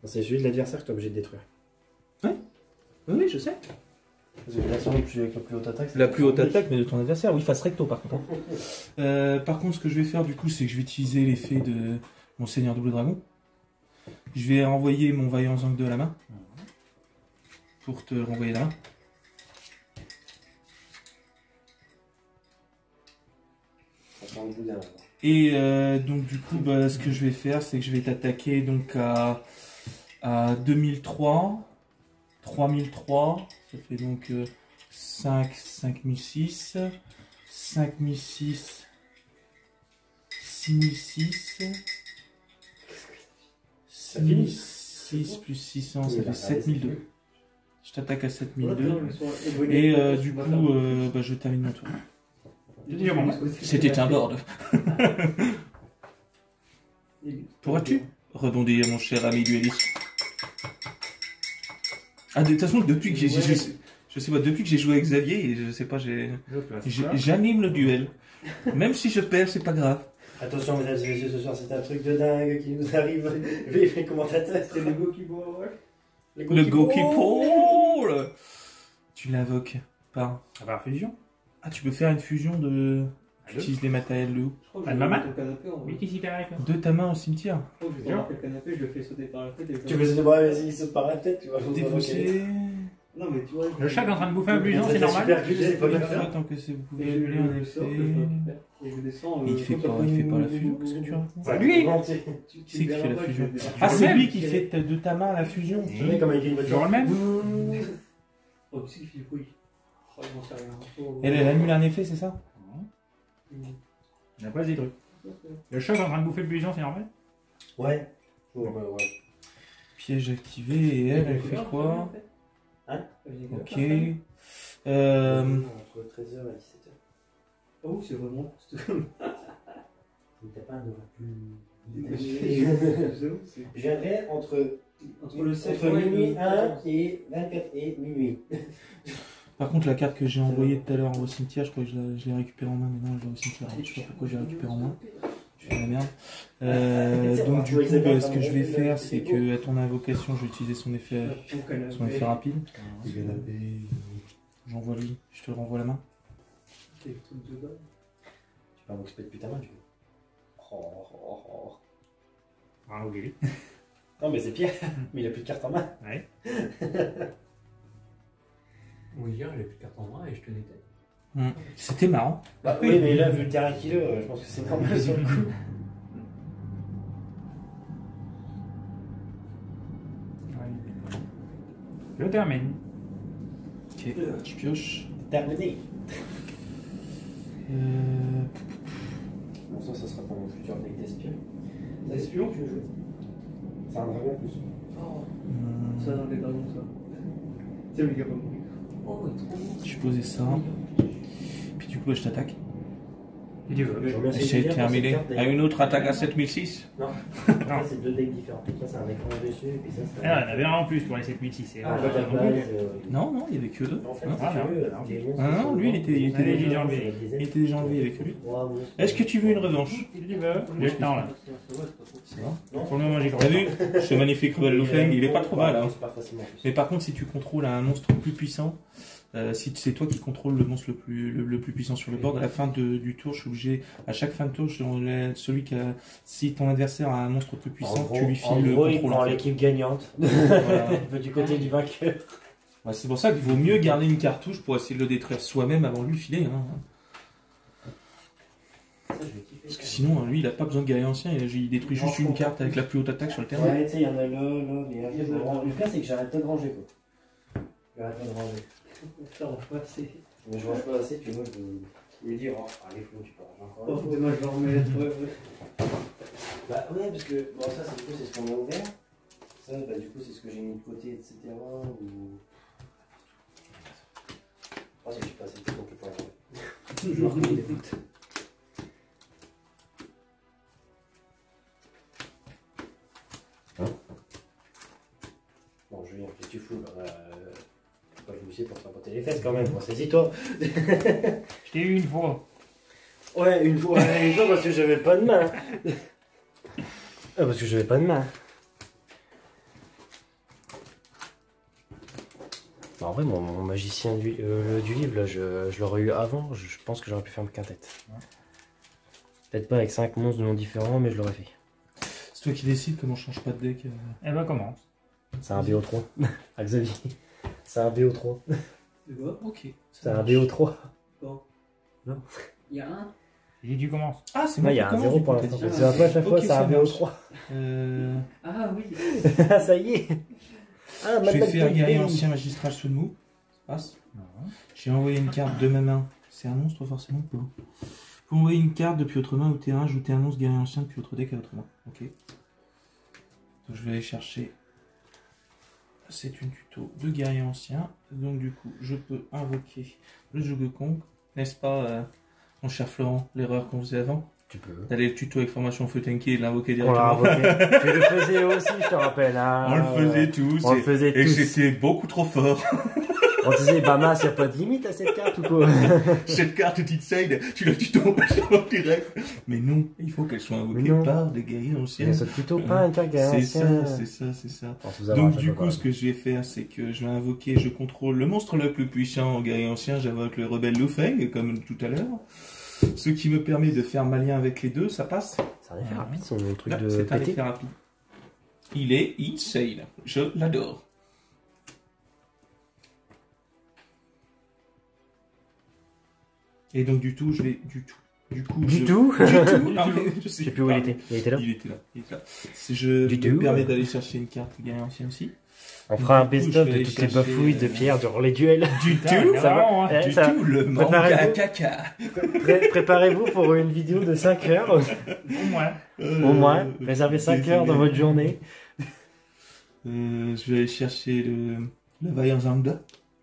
C'est celui de l'adversaire que tu es obligé de détruire. oui, je sais. Parce que la version avec la plus haute attaque. La plus haute attaque, mais de ton adversaire. Oui, face recto par contre. Par contre, ce que je vais faire du coup, c'est que je vais utiliser l'effet de mon Seigneur Double Dragon. Je vais renvoyer mon Vaillant Zang de la main. Pour te renvoyer la main. Et donc du coup, ce que je vais faire, c'est que je vais t'attaquer donc à 2003, 3003, ça fait donc 5006, 5006, 6006, 6006 plus 600, ça fait 7002. Je t'attaque à 7002. Et du coup, je termine mon tour. C'était un board. Pourras-tu rebondir, mon cher ami dueliste? Ah, de toute façon, depuis que j'ai joué avec Xavier, je sais pas, j'anime le duel. Même si je perds, c'est pas grave. Attention, mesdames et messieurs, ce soir c'est un truc de dingue qui nous arrive. Les commentateurs, C'est le go qui boit. Le Goki-Pole. Tu l'invoques par fusion. Ah, tu peux faire une fusion de... Tu utilises les matériels de où? Ah, de ma main? Oui, qui s'y perd avec moi? De ta main au cimetière. Je vais le canapé, je le fais sauter par la tête. Tu veux se voir, vas-y, il saute par la tête, tu vois. Défausser. Non, mais tu vois. Le chat est en train de bouffer un blouson, c'est normal? C'est pas bien. Tant que c'est vous pouvez Et annuler un effet. Et je descends. Il fait pas la fusion, qu'est-ce que tu racontes? C'est lui. C'est qui fait la fusion? Ah, Ah, c'est lui qui fait de ta main la fusion. Je mets comme avec une Toujours voiture. le même? Oh, qui c'est qui fait le bruit? Oh, j'en sais rien. Elle annule un effet, c'est ça? On a pas des trucs. Le chat est en train de bouffer le blouson, c'est normal? Ouais. Piège activé, et elle fait quoi? Ok. Entre 13h et 17h. Oh, c'est vraiment. T'as pas un horaire plus. Je viendrai entre minuit 1 et 24 et minuit. Par contre, la carte que j'ai envoyée tout à l'heure au cimetière, je crois que je l'ai récupérée en main, mais non, je l'ai au cimetière. Je sais pas pourquoi j'ai récupéré en main. Je fais de la merde. Donc du coup, ce que je vais faire, c'est que à ton invocation, je vais utiliser son effet rapide. J'envoie lui, je te renvoie la main. Tu peux invoquer depuis ta main, tu veux. Ah, ok. Non, mais c'est Pierre, mais il a plus de cartes en main. Ouais. On va dire, j'ai plus de carte en main et je tenais tête. C'était marrant. Bah oui, mais là, vu le terrain qu'il a, je pense que c'est normal sur le coup. Je termine. Ok, je pioche. Terminé. Bon, ça sera pour mon futur deck d'espion. Espion, tu joues? C'est un dragon en plus. Oh, ça dans les dragons, ça. C'est méga pas bon. Oh, trop bon. Je posais ça. Puis du coup, je t'attaque. Si tu veux. J'ai terminé. À une autre attaque à 7006. Non, ça c'est deux decks différents. Ça c'est un écran dessus et puis ça c'est. Ah, il y en avait un en plus pour les 7006. En fait, à la base, Non, il n'y avait que deux. en fait, Non, si voilà. tu veux, les monstres, Ah non, lui, il était Allez, déjà déjà enlevé. enlevé. Il était déjà enlevé avec lui. Trois monstres. Est-ce que tu veux une revanche? Si tu veux. J'ai le temps là. C'est bon. Non. Pour le moment, j'ai T'as vu? Ce magnifique Rebel Lufeng, il est pas trop mal. Hein. C'est pas facilement. en plus. Mais par contre, si tu contrôles un monstre plus puissant, si c'est toi qui contrôle le monstre le plus puissant sur le board, à la fin du tour, je suis obligé, à chaque fin de tour, celui qui a, si ton adversaire a un monstre plus puissant, tu lui files le il contrôle. prend En fait. l'équipe gagnante. Voilà. Il va du côté du vainqueur. Ouais, c'est pour ça qu'il vaut mieux garder une cartouche pour essayer de le détruire soi-même avant de lui filer. Hein. Parce que sinon, lui, il a pas besoin de guerrier ancien, il détruit juste une carte avec la plus haute attaque sur le terrain. Ouais, tu sais, il y en a là, mais là, le pire, c'est que j'arrête pas de ranger, quoi. J'arrête pas de ranger. Ça range pas assez. Mais je range pas assez, puis moi, je lui dire, oh, allez, faut, tu peux ranger encore. Oh, moi je vais en remettre. Ouais. Bah, ouais, parce que, bon, ça, du coup, c'est ce qu'on a ouvert. Ça, bah, du coup, c'est ce que j'ai mis de côté, etc. Ou. Oh, c'est que j'ai pas assez de temps pour ranger. Je me reconnais des doutes. Bon, je viens. aussi pour te faire botter les fesses quand même. Bon, saisis-toi. Je t'ai eu une fois. Ouais, une fois parce que j'avais pas de main. Ah, parce que j'avais pas de main. En vrai, mon magicien du livre, là, je l'aurais eu avant. Je pense que j'aurais pu faire une quintette. Ouais. Peut-être pas avec 5 monstres de noms différents, mais je l'aurais fait. C'est toi qui décides comment on change pas de deck. Eh ben, commence. C'est un BO3. Ah, Xavier. C'est un BO3. De quoi? Ok. C'est un BO3. Bon. Non. Il y a un. J'ai dit tu commences. Ah, c'est Non, moi il y qui a un commence, 0 du pour coup, l'instant. t'as dit. C'est un peu à chaque fois, Ok, c'est un ça BO3. Ah oui. Ça y est. Ah, Je vais faire guerrier ancien magistral sous le mou. Ça passe. J'ai envoyé une carte de ma main. C'est un monstre forcément pas. Pour envoyer une carte depuis votre main au terrain, ajoutez un monstre guerrier ancien depuis votre deck à votre main. Ok. Donc je vais aller chercher. C'est une tuto de guerrier ancien. Donc du coup, je peux invoquer le jeu de con. N'est-ce pas, mon cher Florent, l'erreur qu'on faisait avant? Tu peux. D'aller le tuto avec formation feu tanky et de l'invoquer On l'a directement. invoqué. Tu le faisais aussi, je te rappelle. Hein. On le faisait tous. On le faisait et tous. c'était beaucoup trop fort. On disait, Bamas, il n'y a pas de limite à cette carte ou quoi? Cette carte Titside, tu la tuto en direct. Mais non, il faut qu'elle soit invoquée par des guerriers anciens. C'est plutôt pas un carte C'est ça, c'est ça, c'est ça. Donc du coup, ce que je vais faire, c'est que je vais invoquer, je contrôle le monstre le plus puissant en guerrier ancien, j'invoque le rebelle Lu Feng, comme tout à l'heure. Ce qui me permet de faire ma lien avec les deux, ça passe. C'est un effet rapide, son truc Là, de c'est un pété. effet rapide. Il est insane. Je l'adore. Et donc du tout, je vais du tout. Du coup, Du je... tout Non, mais je sais plus où il était. Il était là. Il était là. Il était là. Je Du me tout. permets d'aller chercher une carte guerrier ancien aussi. On fera un Du coup, best-of je vais de aller toutes les chercher, bafouilles de Pierre durant les duels. Du Putain, tout, ça va. vraiment, hein. du ça- tout, le manga préparez-vous. caca. Préparez-vous pour une vidéo de 5 heures. Au moins. Au moins. Réservez 5 heures dans votre journée. Je vais aller chercher le Vaillant Zangda.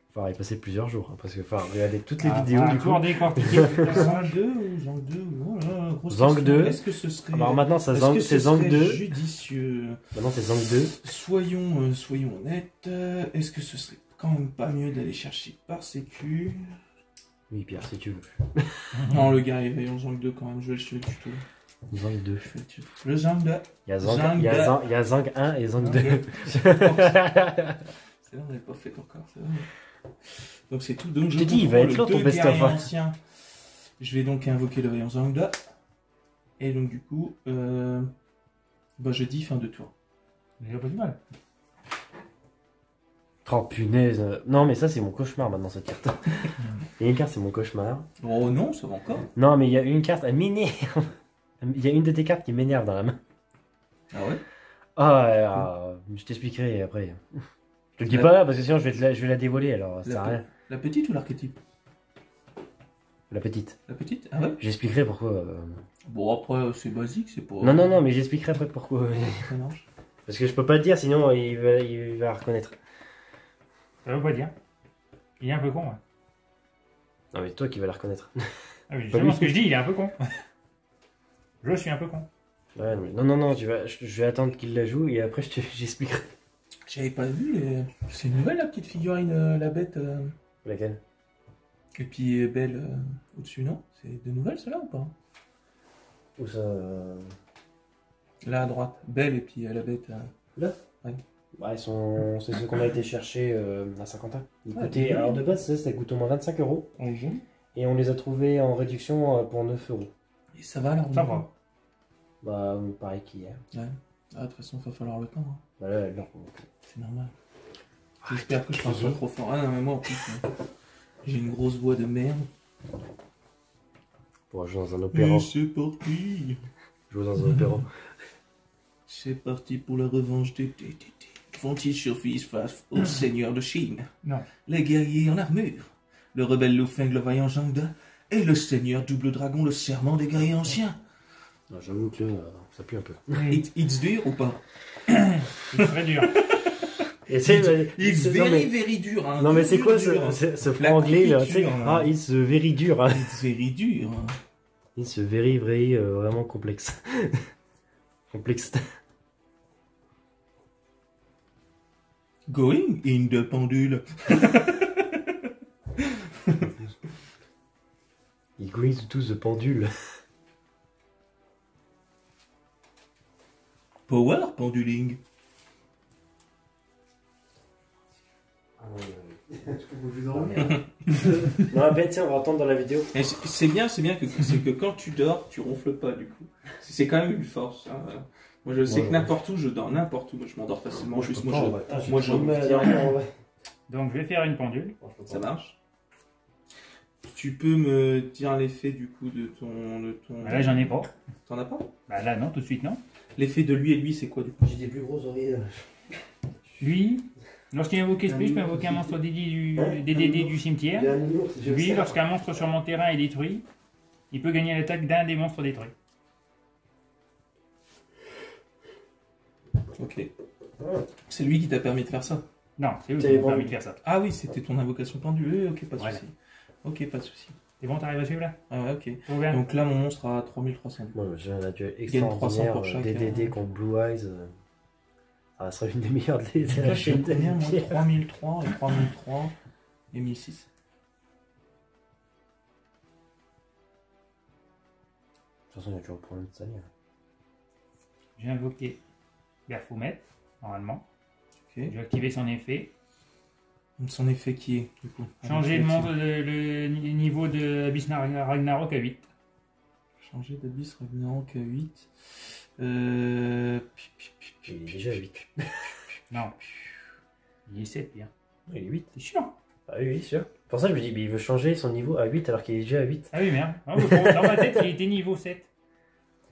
Il faudra y passer plusieurs jours. Hein, parce qu'il va regarder toutes les Ah, vidéos du coup. Encore décortiquer. Zang 2 ou Zang 2 voilà, grosse Zang question. 2. Est-ce que ce serait... Alors maintenant, c'est est-ce que ce Zang serait 2. judicieux? Maintenant, c'est Zang 2. Soyons honnêtes. Est-ce que ce serait quand même pas mieux d'aller chercher par sécu? Oui, Pierre, si tu veux. Non, le gars, il va en Zang 2 quand même. Je vais le tuto. Zang 2. Je fais le tuto. Le Zang 2. Il y a Zang 1 et Zang 2. C'est vrai, on n'avait pas fait encore. C'est vrai. Donc c'est tout. Donc Je t'ai dit, il va être long ton best-of. Ancien. Je vais donc invoquer le Vaillant Zangda. Et donc du coup, je dis fin de tour. J'ai pas du mal. Oh punaise. Non, mais ça, c'est mon cauchemar maintenant, cette carte. Il y a une carte, c'est mon cauchemar. Oh non, ça va encore. Non, mais il y a une carte, elle m'énerve. Il y a une de tes cartes qui m'énerve dans la main. Ah ouais? Je t'expliquerai après. Je te le dis pas là parce que sinon je vais la dévoiler alors ça sert à rien. La petite ou l'archétype? La petite. La petite? Ah ouais? J'expliquerai pourquoi. Bon après c'est basique, c'est pas... Non, mais j'expliquerai après pourquoi. Ça marche. Parce que je peux pas le dire sinon il va reconnaître. Ça veut pas dire. Il est un peu con, ouais. Non mais toi qui vas la reconnaître. Ah oui, justement, ce que je dis, il est un peu con. Je suis un peu con. Ouais, mais non, je vais attendre qu'il la joue et après j'expliquerai. J'avais pas vu, c'est une nouvelle la petite figurine, la bête. Laquelle? Et puis Belle au-dessus, non? C'est de nouvelles celle-là ou pas? Où ça Là à droite, Belle et puis la bête. Là? Ouais. Ouais, c'est ceux qu'on a été chercher à Saint-Quentin. Ouais, Alors de base, ça coûte au moins 25 €. Et on les a trouvés en réduction pour 9 €. Et ça va alors? Ça va. Bah, pareil qu'hier. Ouais. Ah, de toute façon, il va falloir le temps. Hein. Bah là, non. C'est normal. J'espère que je parle pas trop fort. Ah non, mais moi en plus, j'ai une grosse voix de merde. Pour jouer dans un opéra. C'est parti. Jouer dans un opéra. C'est parti pour la revanche des... Vont-ils survivre face au seigneur de Chine? Non. Les guerriers en armure. Le rebelle Lu Feng, le vaillant Zangda. Et le seigneur double dragon, le serment des guerriers anciens. Non, j'avoue que là, ça pue un peu. It's dur ou pas? C'est très dur. Et c'est It's very dur. Hein. Non mais c'est quoi dur, ce franglais là, tu sais? Ah, it's very dur. Hein. It's very dur. Hein. It's very vraiment complexe. Complexe. Going in the pendule. going to the pendule. Power penduling. Je peux vous dormir. Non, ben tiens, on va entendre dans la vidéo. Et c'est bien que quand tu dors, tu ronfles pas du coup. C'est quand même une force. Hein. Moi je sais que n'importe où, je dors n'importe où. Moi je m'endors facilement. Juste moi je Donc je vais faire une pendule. Ça marche. Tu peux me dire l'effet du coup de ton... Bah là j'en ai pas. T'en as pas? Bah là non, tout de suite non. L'effet de lui et lui c'est quoi du coup? J'ai des plus grosses oreilles. Lui, lorsqu'il est invoqué esprit, je peux invoquer un monstre des dédés du cimetière. Lui, lorsqu'un monstre sur mon terrain est détruit, il peut gagner l'attaque d'un des monstres détruits. Ok. C'est lui qui t'a permis de faire ça? Non, c'est eux qui m'ont permis de faire ça. Ah oui, c'était ton invocation pendule. Oui, ok, pas de Voilà. souci. Ok, pas de souci. C'est bon, t'arrives à suivre là? Ah ouais, ok. Tout bien. Donc là, mon monstre a 3300. Moi, j'ai un adieu Gagne 300 extraordinaire. pour chaque, DDD contre Blue Eyes. Ça serait une des meilleures de Donc là, la je suis à chaîne de combien, moi? pierre. 3003 et 3003 et 1006. De toute façon, il y a toujours problème de salir. J'ai invoqué Baphomet, normalement. Ok. J'ai activé son effet. Donc son effet qui est, du coup? Changer le niveau de Abyss Ragnarok à 8. Changer d'Abyss Ragnarok à 8. Il est déjà à 8. Non. Il est 7 bien. Il est 8. C'est sûr. Ah oui, sûr. Pour ça, je me dis, mais il veut changer son niveau à 8 alors qu'il est déjà à 8. Ah oui, merde. Ah, dans ma tête, il était niveau 7.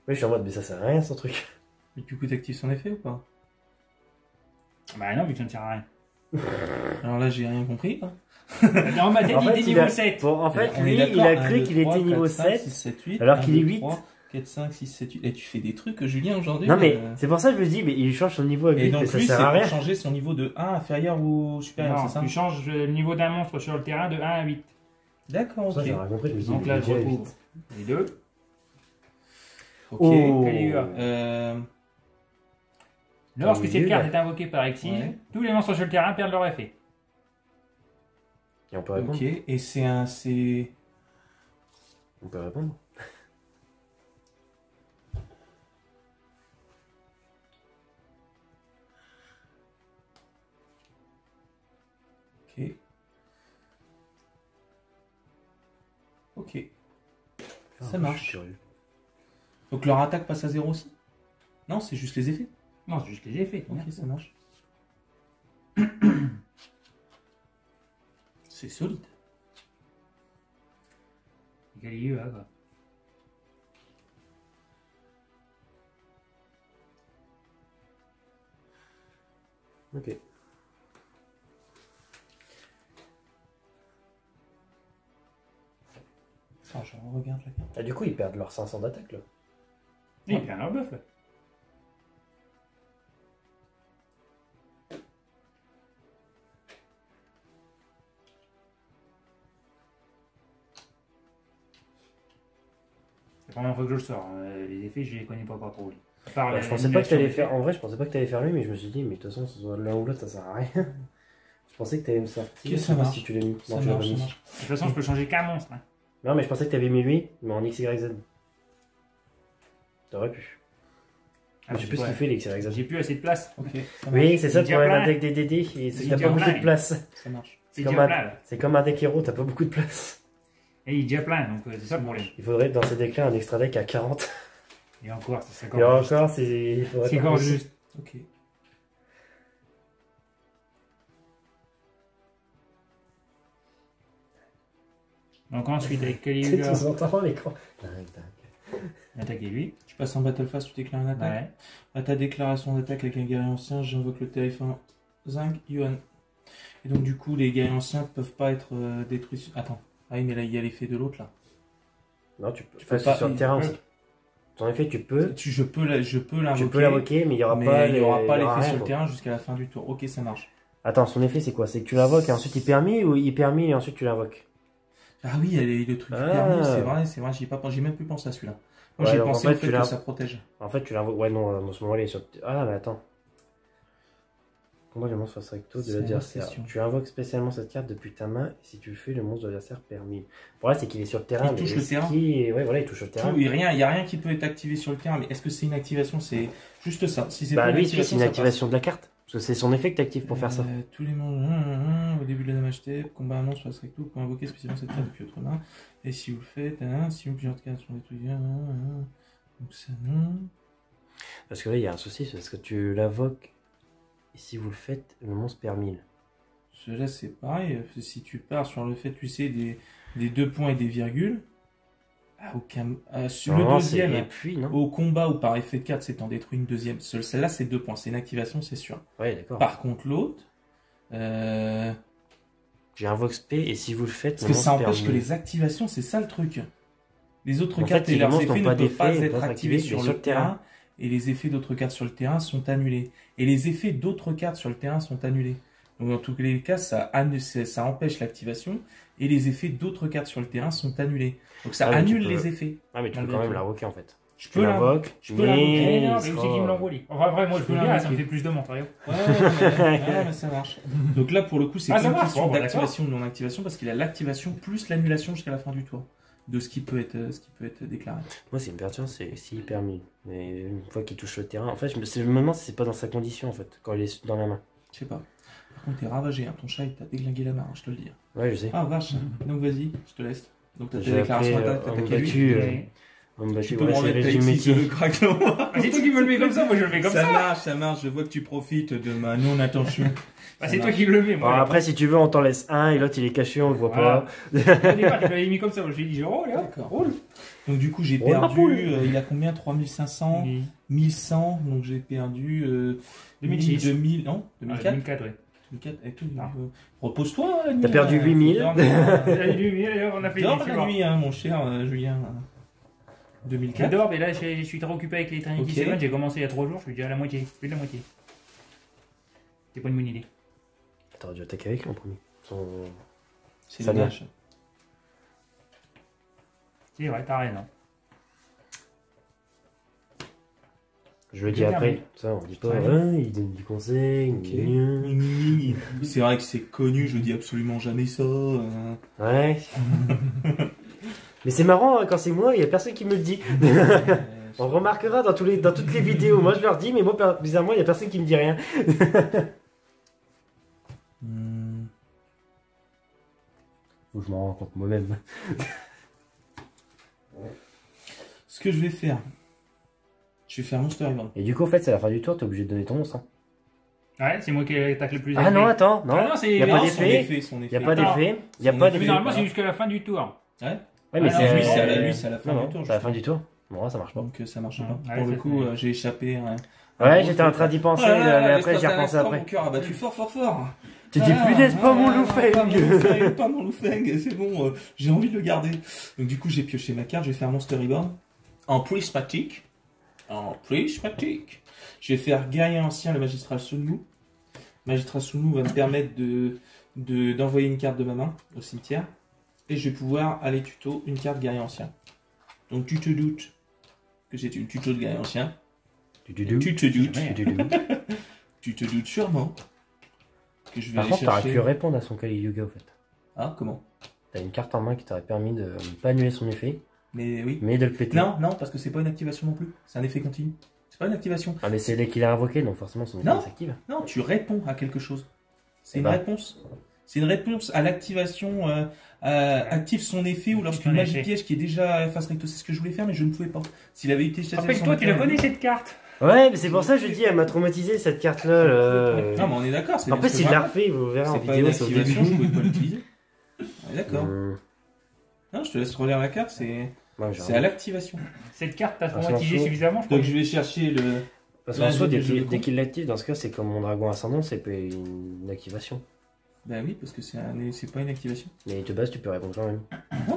Oui, je suis en mode, mais ça sert à rien, son truc. Et du coup, t'actives son effet ou pas? Bah non, mais ça ne sert à rien. Alors là, j'ai rien compris. Hein. Dans ma tête, En il fait, était il niveau a- 7. Bon, en fait, On lui, est il a d'accord, cru 1, qu'il 2, était 3, niveau 4, 5, 7. 6, 7, 8, alors 1, qu'il est 2, 8. 3, 4, 5, 6, 7, 8. Et tu fais des trucs, Julien, aujourd'hui. Non, mais c'est pour ça que je me dis, mais il change son niveau à 8, Et donc mais ça lui, c'est sert à pour rien. changer son niveau de 1 inférieur ou supérieur, Non, c'est ça? tu changes le niveau d'un monstre sur le terrain de 1 à 8. D'accord, Ça, ok. j'ai rien compris, je me dis, Donc il là, est je déjà à retrouve 8. les deux. Ok. Oh. Caligula. Lorsque cette Caligula. carte est invoquée par Exil, Ouais. tous les monstres sur le terrain perdent leur effet. Et on peut répondre. Ok, et c'est... On peut répondre. Ok. Ok. Ça marche. Je suis curieux. Donc leur attaque passe à 0 aussi? Non, c'est juste les effets. Non, c'est juste les effets. Ok, ça marche. C'est solide. Caligula, quoi. Ok. Attends, je regarde la carte. Ah, du coup, ils perdent leurs 500 d'attaque, là. Il perd leur buff, là. C'est la première fois que je le sors. Les effets, je les connais pas trop. À part Bah, je pensais pas que t'allais faire. En vrai, je pensais pas que t'allais faire lui, mais je me suis dit, mais de toute façon, ce soit l'un ou l'autre, ça sert à rien. Je pensais que t'allais me sortir. Ok, Je ça sais pas marche. si tu l'as mis. Ça Non, tu l'as pas marche, ça mis. marche. De toute façon, je peux changer qu'un monstre. Hein. Non, mais je pensais que t'avais mis lui, mais en XYZ. T'aurais pu. Ah, Je sais plus ce ouais. qu'il fait, les XYZ. J'ai plus assez de place. Ok, ça marche. Oui, c'est ça le Il y a problème plein. avec des DD, et c'est que Il t'as y pas a beaucoup plein. de place. Ça marche. C'est comme déjà un- plein, là. C'est comme un deck héros, t'as pas beaucoup de place. Et il est déjà plein, donc c'est ça le problème. Il faudrait dans ces decks-là un extra deck à 40. Et encore, c'est Et encore juste. encore, il faudrait C'est pas encore plus. juste. Ok. Donc ensuite, avec Tu sais, Caligula, de temps en temps, l'écran. Tac, tac. attaquer lui. Tu passes en battle phase, tu déclares une attaque. Ouais. À ta déclaration d'attaque avec un guerrier ancien, j'invoque le terrifiant Zing Yuan. Et donc du coup, les guerriers anciens peuvent pas être détruits. Attends. Ah oui, mais là, il y a l'effet de l'autre, là. Non, tu peux. Tu peux Enfin, pas- c'est sur le terrain Ouais. aussi. En effet, tu peux. Je peux l'invoquer. Tu peux l'invoquer, mais il n'y aura Mais pas il n'y aura pas il y aura l'effet rien, sur le quoi. terrain jusqu'à la fin du tour. Ok, ça marche. Attends, son effet, c'est quoi? C'est que tu l'invoques et ensuite il permet ou il permet et ensuite tu l'invoques? Ah oui, il y a le truc du Ah. permis, c'est vrai, j'ai même plus pensé à celui-là. Moi, Ouais, j'ai donc, pensé en fait, au fait tu que l'as- ça protège. En fait, tu l'invoques. Ouais, non, à ce moment-là, il est sur. Ah, mais attends. Combat le monstre face recto de C'est une l'adversaire. question. Tu invoques spécialement cette carte depuis ta main. Et si tu le fais, le monstre de l'adversaire perd 1000. Pour là, c'est qu'il est sur le terrain. Il touche mais le terrain. Ouais, voilà, il touche le terrain. Il n'y a rien qui peut être activé sur le terrain, mais est-ce que c'est une activation? C'est juste ça. Si c'est Bah pas lui, c'est une ça activation de la carte. Parce que c'est son effet que tu actives pour faire ça. Tous les monstres, au début de la damage step, combat un monstre face recto pour invoquer spécialement cette carte depuis votre main. Et si vous le faites, si plusieurs cartes sont détruites, donc ça non. Parce que là, il y a un souci, c'est parce que tu l'invoques. Et si vous le faites, le monstre perd 1000. Cela c'est pareil, si tu pars sur le fait, tu sais, des 2 points et des virgules, sur le deuxième, Et puis, non. au combat ou par effet de carte, c'est t'en détruis une deuxième. Celle-là c'est 2 points, c'est une activation, c'est sûr. Ouais, d'accord. Par contre l'autre, J'ai invoque spé et si vous le faites, parce que ça empêche que les activations, c'est ça le truc. Les autres En cartes fait, et les leurs monstres effets n'ont ne pas peuvent pas d'effet, être activés sur le terrain, et les effets d'autres cartes sur le terrain sont annulés. Et les effets d'autres cartes sur le terrain sont annulés. Donc dans tous les cas, ça empêche l'activation, et les effets d'autres cartes sur le terrain sont annulés. Donc ça Ah, mais tu annule peux- les effets. Ah, mais tu peux Malgré quand même tout. l'invoquer en fait. Je Tu l'invoques, Mais non, mais c'est qui me l'envoie. Enfin, vrai, moi je peux le dire, ça me fait plus de monde, sérieux. Ouais, mais ça marche. Donc là, pour le coup, c'est Ah, pas ça une marche, question bon, bah, d'activation ou de non-activation, parce qu'il a l'activation plus l'annulation jusqu'à la fin du tour de ce qui peut être déclaré. Moi, c'est une pertinence, c'est s'il perd 1000. Mais une fois qu'il touche le terrain, en fait, je me demande si c'est pas dans sa condition en fait, quand il est dans la main. Je sais pas. Par contre, t'es ravagé, hein. Ton chat il t'a déglingué la main, hein, je te le dis. Ouais, je sais. Ah vache, donc vas-y, je te laisse. Donc t'as tes J'ai déclarations appelé, d'attaque, t'as on attaqué lui. battu, on me Tu battu, peux ouais, me c'est remettre ta régime X métier. correctement. Ah, c'est toi qui me le mets comme ça, moi je le mets comme ça. Ça marche, je vois que tu profites de ma non-attention. Bah, c'est toi qui le mets, Bon, moi. après, si tu veux, on t'en laisse un et l'autre il est caché, on le voit Voilà. pas. Au départ, tu l'avais mis comme ça, moi je lui ai dit, oh là, D'accord. roule. Donc du coup, j'ai Oh, la perdu, poule. il a combien? 3500 Oui. 1100, donc j'ai perdu 2006. 2000, non Ah, 2004 2004, ouais. 2004 et tout. Ah. Repose-toi la nuit. T'as perdu 8000. Dors, On a fait dors des la nuit, hein, mon cher Julien. 2004. J'adore, mais là je suis trop occupé avec les Trinity Ok. 7, j'ai commencé il y a 3 jours, je suis déjà à la moitié, plus de la moitié. C'est pas une bonne idée. T'aurais dû attaquer avec lui en premier. C'est Ça dommage. C'est vrai, t'as raison. Je le dis Bien après. permis. Ça, on dit pas, Ouais. il donne du conseil. Ok. gna gna. C'est vrai que c'est connu, je dis absolument jamais ça. Ouais. Mais c'est marrant, hein, quand c'est moi, il y a personne qui me le dit. On remarquera dans toutes les vidéos. Moi, je leur dis, mais moi, bizarrement, il y a personne qui me dit rien. Faut que je m'en rende compte moi-même. Ce que je vais faire, je vais faire Monster Event. Et du coup, en fait, c'est la fin du tour, t'es obligé de donner ton monstre. Hein. Ouais, c'est moi qui attaque le plus. Ah non, attends, non. Ah non, c'est. Y a pas Non, d'effet. son Il n'y effet. a pas Attends. d'effet. Il n'y a Son pas effet. Mais d'effet. normalement, c'est jusqu'à la fin du tour. Ouais. Ouais, Ah, mais non, c'est Lui, c'est à la fin non, du non, tour. c'est à la fin du tour. Bon, ça marche pas. Donc ça marche pas. Ouais, Pour le c'est coup, fait. j'ai échappé. Ouais, j'étais en train d'y penser, Ah là là, mais après, l'espace j'y ai d'un repensé instant, après. Mon cœur a battu fort, fort, fort. Tu dis, punaise, pas mon Loufeng. Pas mon Loufeng, c'est bon, j'ai envie de le garder. Donc du coup, j'ai pioché ma carte, je vais faire Monster Reborn en prismatique. Je vais faire Guerrier Ancien, le Magistral Sunmu. Magistral Sunmu va me permettre d'envoyer une carte de ma main au cimetière. Et je vais pouvoir aller tuto une carte Guerrier Ancien. Donc tu te doutes que c'est une tuto de Guerrier Ancien. Tu te doutes. Tu te doutes sûrement que je vais Par aller contre, t'aurais chercher... pu répondre à son Kali Yuga, au fait. Ah, comment? T'as une carte en main qui t'aurait permis de ne pas annuler son effet, Mais oui. mais de le péter. Non, parce que c'est pas une activation non plus. C'est un effet continu. C'est pas une activation. Ah, mais c'est dès qu'il a invoqué, donc forcément son effet Non. s'active. Non, tu réponds à quelque chose. C'est Eh une ben. réponse. C'est une réponse à l'activation. Active son effet ou lorsqu'une Son magie effet. piège qui est déjà face recto. C'est ce que je voulais faire, mais je ne pouvais pas. S'il avait été chassé. Rappelle-toi, tu la connais cette carte. Ouais, mais c'est pour ça que je dis, elle m'a traumatisé cette carte-là. Non, mais on est d'accord. c'est En bien plus, ce que il je l'a raconte. refait, vous verrez en C'est pas une vidéo, c'est au activation, je début. pouvais pas l'utiliser. On est d'accord. Ouais, Non, je te laisse relire la carte. C'est j'ai à l'activation. Cette carte t'a Ah, traumatisé c'est un suffisamment, je crois. Donc je vais chercher le. Parce qu'en soi, Là, je le dès qu'il l'active, dans ce cas, c'est comme mon dragon ascendant, c'est pas une activation. Bah oui, parce que c'est pas une activation. Mais de base, tu peux répondre quand même.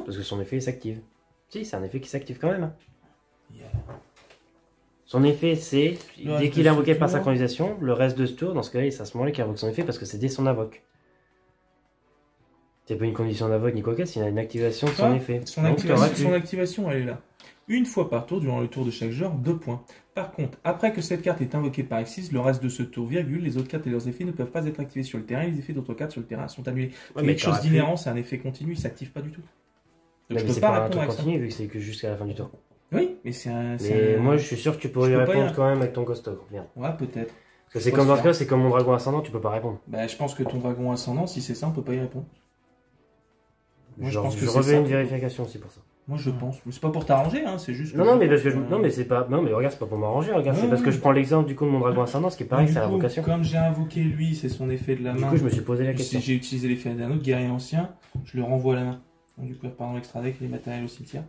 Parce que son effet s'active. Si, c'est un effet qui s'active quand même. Hein. Yeah. Son effet, c'est Le reste dès qu'il de est ce invoqué par tour. synchronisation, le reste de ce tour, dans ce cas-là, c'est à ce moment-là qu'il invoque son effet parce que c'est dès son invoque. C'est pas une condition d'invoque ni quoi que c'est une activation de son Ah, effet. Son Donc, activation, t'auras pu. son activation, elle est là. une fois par tour durant le tour de chaque joueur, 2 points. Par contre, après que cette carte est invoquée par Xyz, le reste de ce tour, virgule, les autres cartes et leurs effets ne peuvent pas être activés sur le terrain, les effets d'autres cartes sur le terrain sont annulés. Ouais, Quelque chose d'inhérent, c'est un effet continu, il s'active pas du tout. Donc mais je peux c'est pas pas un répondre tour avec ça. continu vu que c'est que jusqu'à la fin du tour. Oui, mais c'est un... Mais moi je suis sûr que tu pourrais Je y peux pas répondre y- quand même avec ton Ghost Ogre. Merde. Ouais, peut-être. Parce que c'est Je comme dans pense ce cas, c'est comme mon dragon ascendant, tu peux pas répondre. Bah, je pense que ton dragon ascendant, si c'est ça, on peut pas y répondre. Moi, je Genre, pense que je c'est refais ça. une vérification aussi pour ça. Moi, je pense. Mais c'est pas pour t'arranger, hein, c'est juste que... Non, non, mais je parce que pense non, mais c'est pas. Non, mais regarde, c'est pas pour m'arranger, regarde, c'est Ouais, parce que ouais. je prends l'exemple du coup de mon dragon ascendant, ce qui est pareil, Du c'est la coup, vocation. Comme j'ai invoqué lui, c'est son effet de la Du main. coup, je me suis posé la Si question. j'ai utilisé l'effet d'un autre guerrier ancien, je le renvoie à la main. Donc du coup, il repart dans l'extra deck et les matériels au cimetière.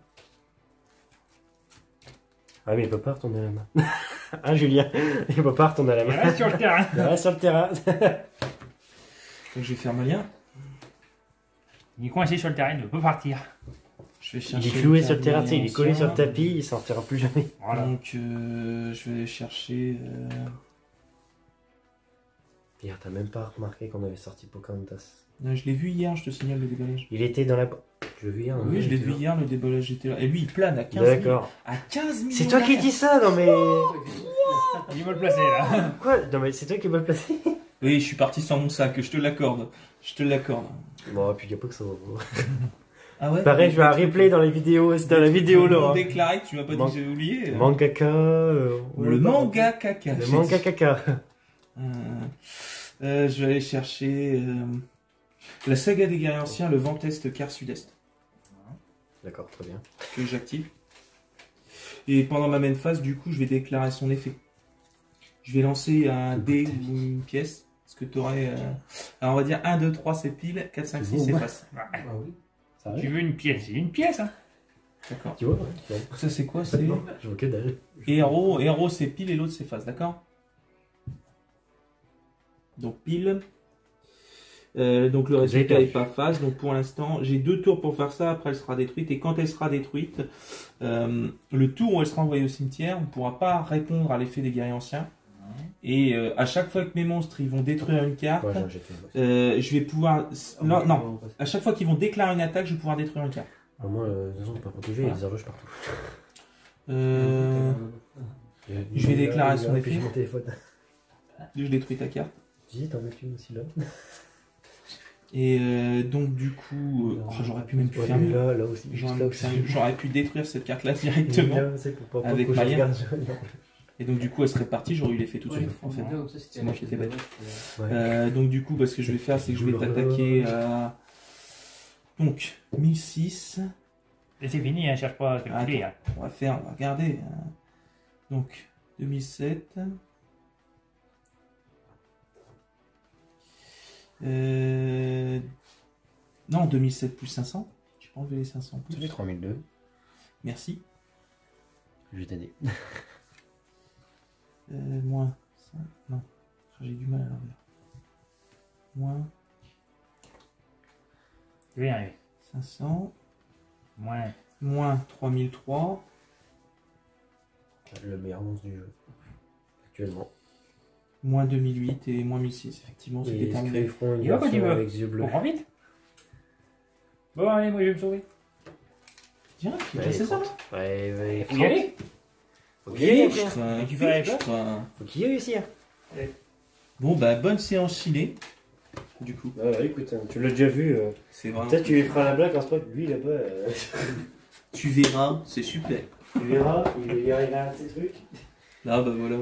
Ah, mais il peut pas retourner à la main. Hein, Julien, il peut pas retourner à la Il main. reste sur le terrain. Il reste sur le terrain. Donc je vais faire ma lien. Il est coincé sur le terrain, il ne peut pas partir. Je vais Il chercher est cloué le sur le terrain, tu sais, il est collé ancien. sur le tapis, il sortira plus jamais. Voilà. Donc je vais aller chercher... Pierre, t'as même pas remarqué qu'on avait sorti Pocahontas. Non, je l'ai vu hier, je te signale le déballage. Il était dans la. Tu l'as vu hier? Oui, je l'ai vu hier, le déballage j'étais là. Et lui, il plane à 15 000. D'accord. À 15 000. C'est toi qui dis ça, non mais. Il est mal placé là. Quoi? Non mais c'est toi qui m'as placé. Oui, je suis parti sans mon sac, je te l'accorde. Je te l'accorde. Bon, puis y a pas que ça. Ah ouais? Pareil, je vais un replay dans les vidéos, c'est dans la vidéo là. Non déclaré, tu m'as pas dit que j'avais oublié. Mangaka. Le manga caca. Le j'ai manga dit. caca. Je vais aller chercher la saga des guerriers anciens, le Vent-Est quart sud-est, D'accord, très bien. que j'active. Et pendant ma main phase, du coup, je vais déclarer son effet. Je vais lancer un dé ou une pièce. Parce que tu aurais. Alors, on va dire 1, 2, 3, c'est pile. 4, 5, 6, c'est face. Ah oui. Ça Tu veux une pièce? C'est une pièce, hein. D'accord. Tu vois? Ça, c'est quoi? C'est Non, je vois que dalle. héros. Héros, c'est pile et l'autre, c'est face. D'accord? Donc, pile. Donc, le résultat perdu. n'est pas face. Donc, pour l'instant, j'ai 2 tours pour faire ça. Après, elle sera détruite. Et quand elle sera détruite, le tour où elle sera envoyée au cimetière, on ne pourra pas répondre à l'effet des guerriers anciens. Et à chaque fois que mes monstres ils vont détruire une carte, Ouais, j'ai jeté. je vais pouvoir. Non. À chaque fois qu'ils vont déclarer une attaque, je vais pouvoir détruire une carte. Ah, moi, de toute façon, je suis pas protégé, il y a des horloges partout. Je vais déclarer son effet. Mon téléphone. Je détruis ta carte. Dis, t'en mets une aussi là. Et donc du coup, j'aurais pu même pu Ouais, faire mieux. là aussi. J'aurais là pu faire mieux. J'aurais pu détruire cette carte-là directement. C'est pour pas Avec que je ma lien. regarde. Et donc du coup, elle serait partie, j'aurais eu l'effet tout de suite. En fait. C'est moi qui étais bête. Donc du coup, ce que je vais faire, c'est que je vais t'attaquer à... Donc, 1006. Et c'est fini, hein, cherche pas à calculer. Hein. On va regarder. Donc, 2007. Non, 2007 plus 500. J'ai pas enlevé les 500 Ça fait plus. 3002. Merci. Je vais t'aider. Moins 5. Non, j'ai du mal à l'envers. Moins Je vais y arriver. 500. Moins. Moins 3003. Le meilleur monstre du jeu. Actuellement. Moins 2008 et moins 1006. Effectivement, c'est Et déterminé. ils feront une Il va quand tu version veux. avec yeux bleus. On prend vite. Bon, allez, moi je vais me sauver. Tiens, Ouais, c'est ça là. Ouais, Faut y aller. Faut qu'il y aille, Je après. crains, tu fais je crains. Faut qu'il y aille aussi. Hein. Bon, bah, bonne séance ciné. Du coup, Ouais, écoute, hein, tu l'as déjà vu. c'est vraiment. Peut-être tu lui feras la blague en ce moment. Lui là-bas, Tu verras, c'est super. tu verras, il arrive à un petit truc. Là, bah voilà.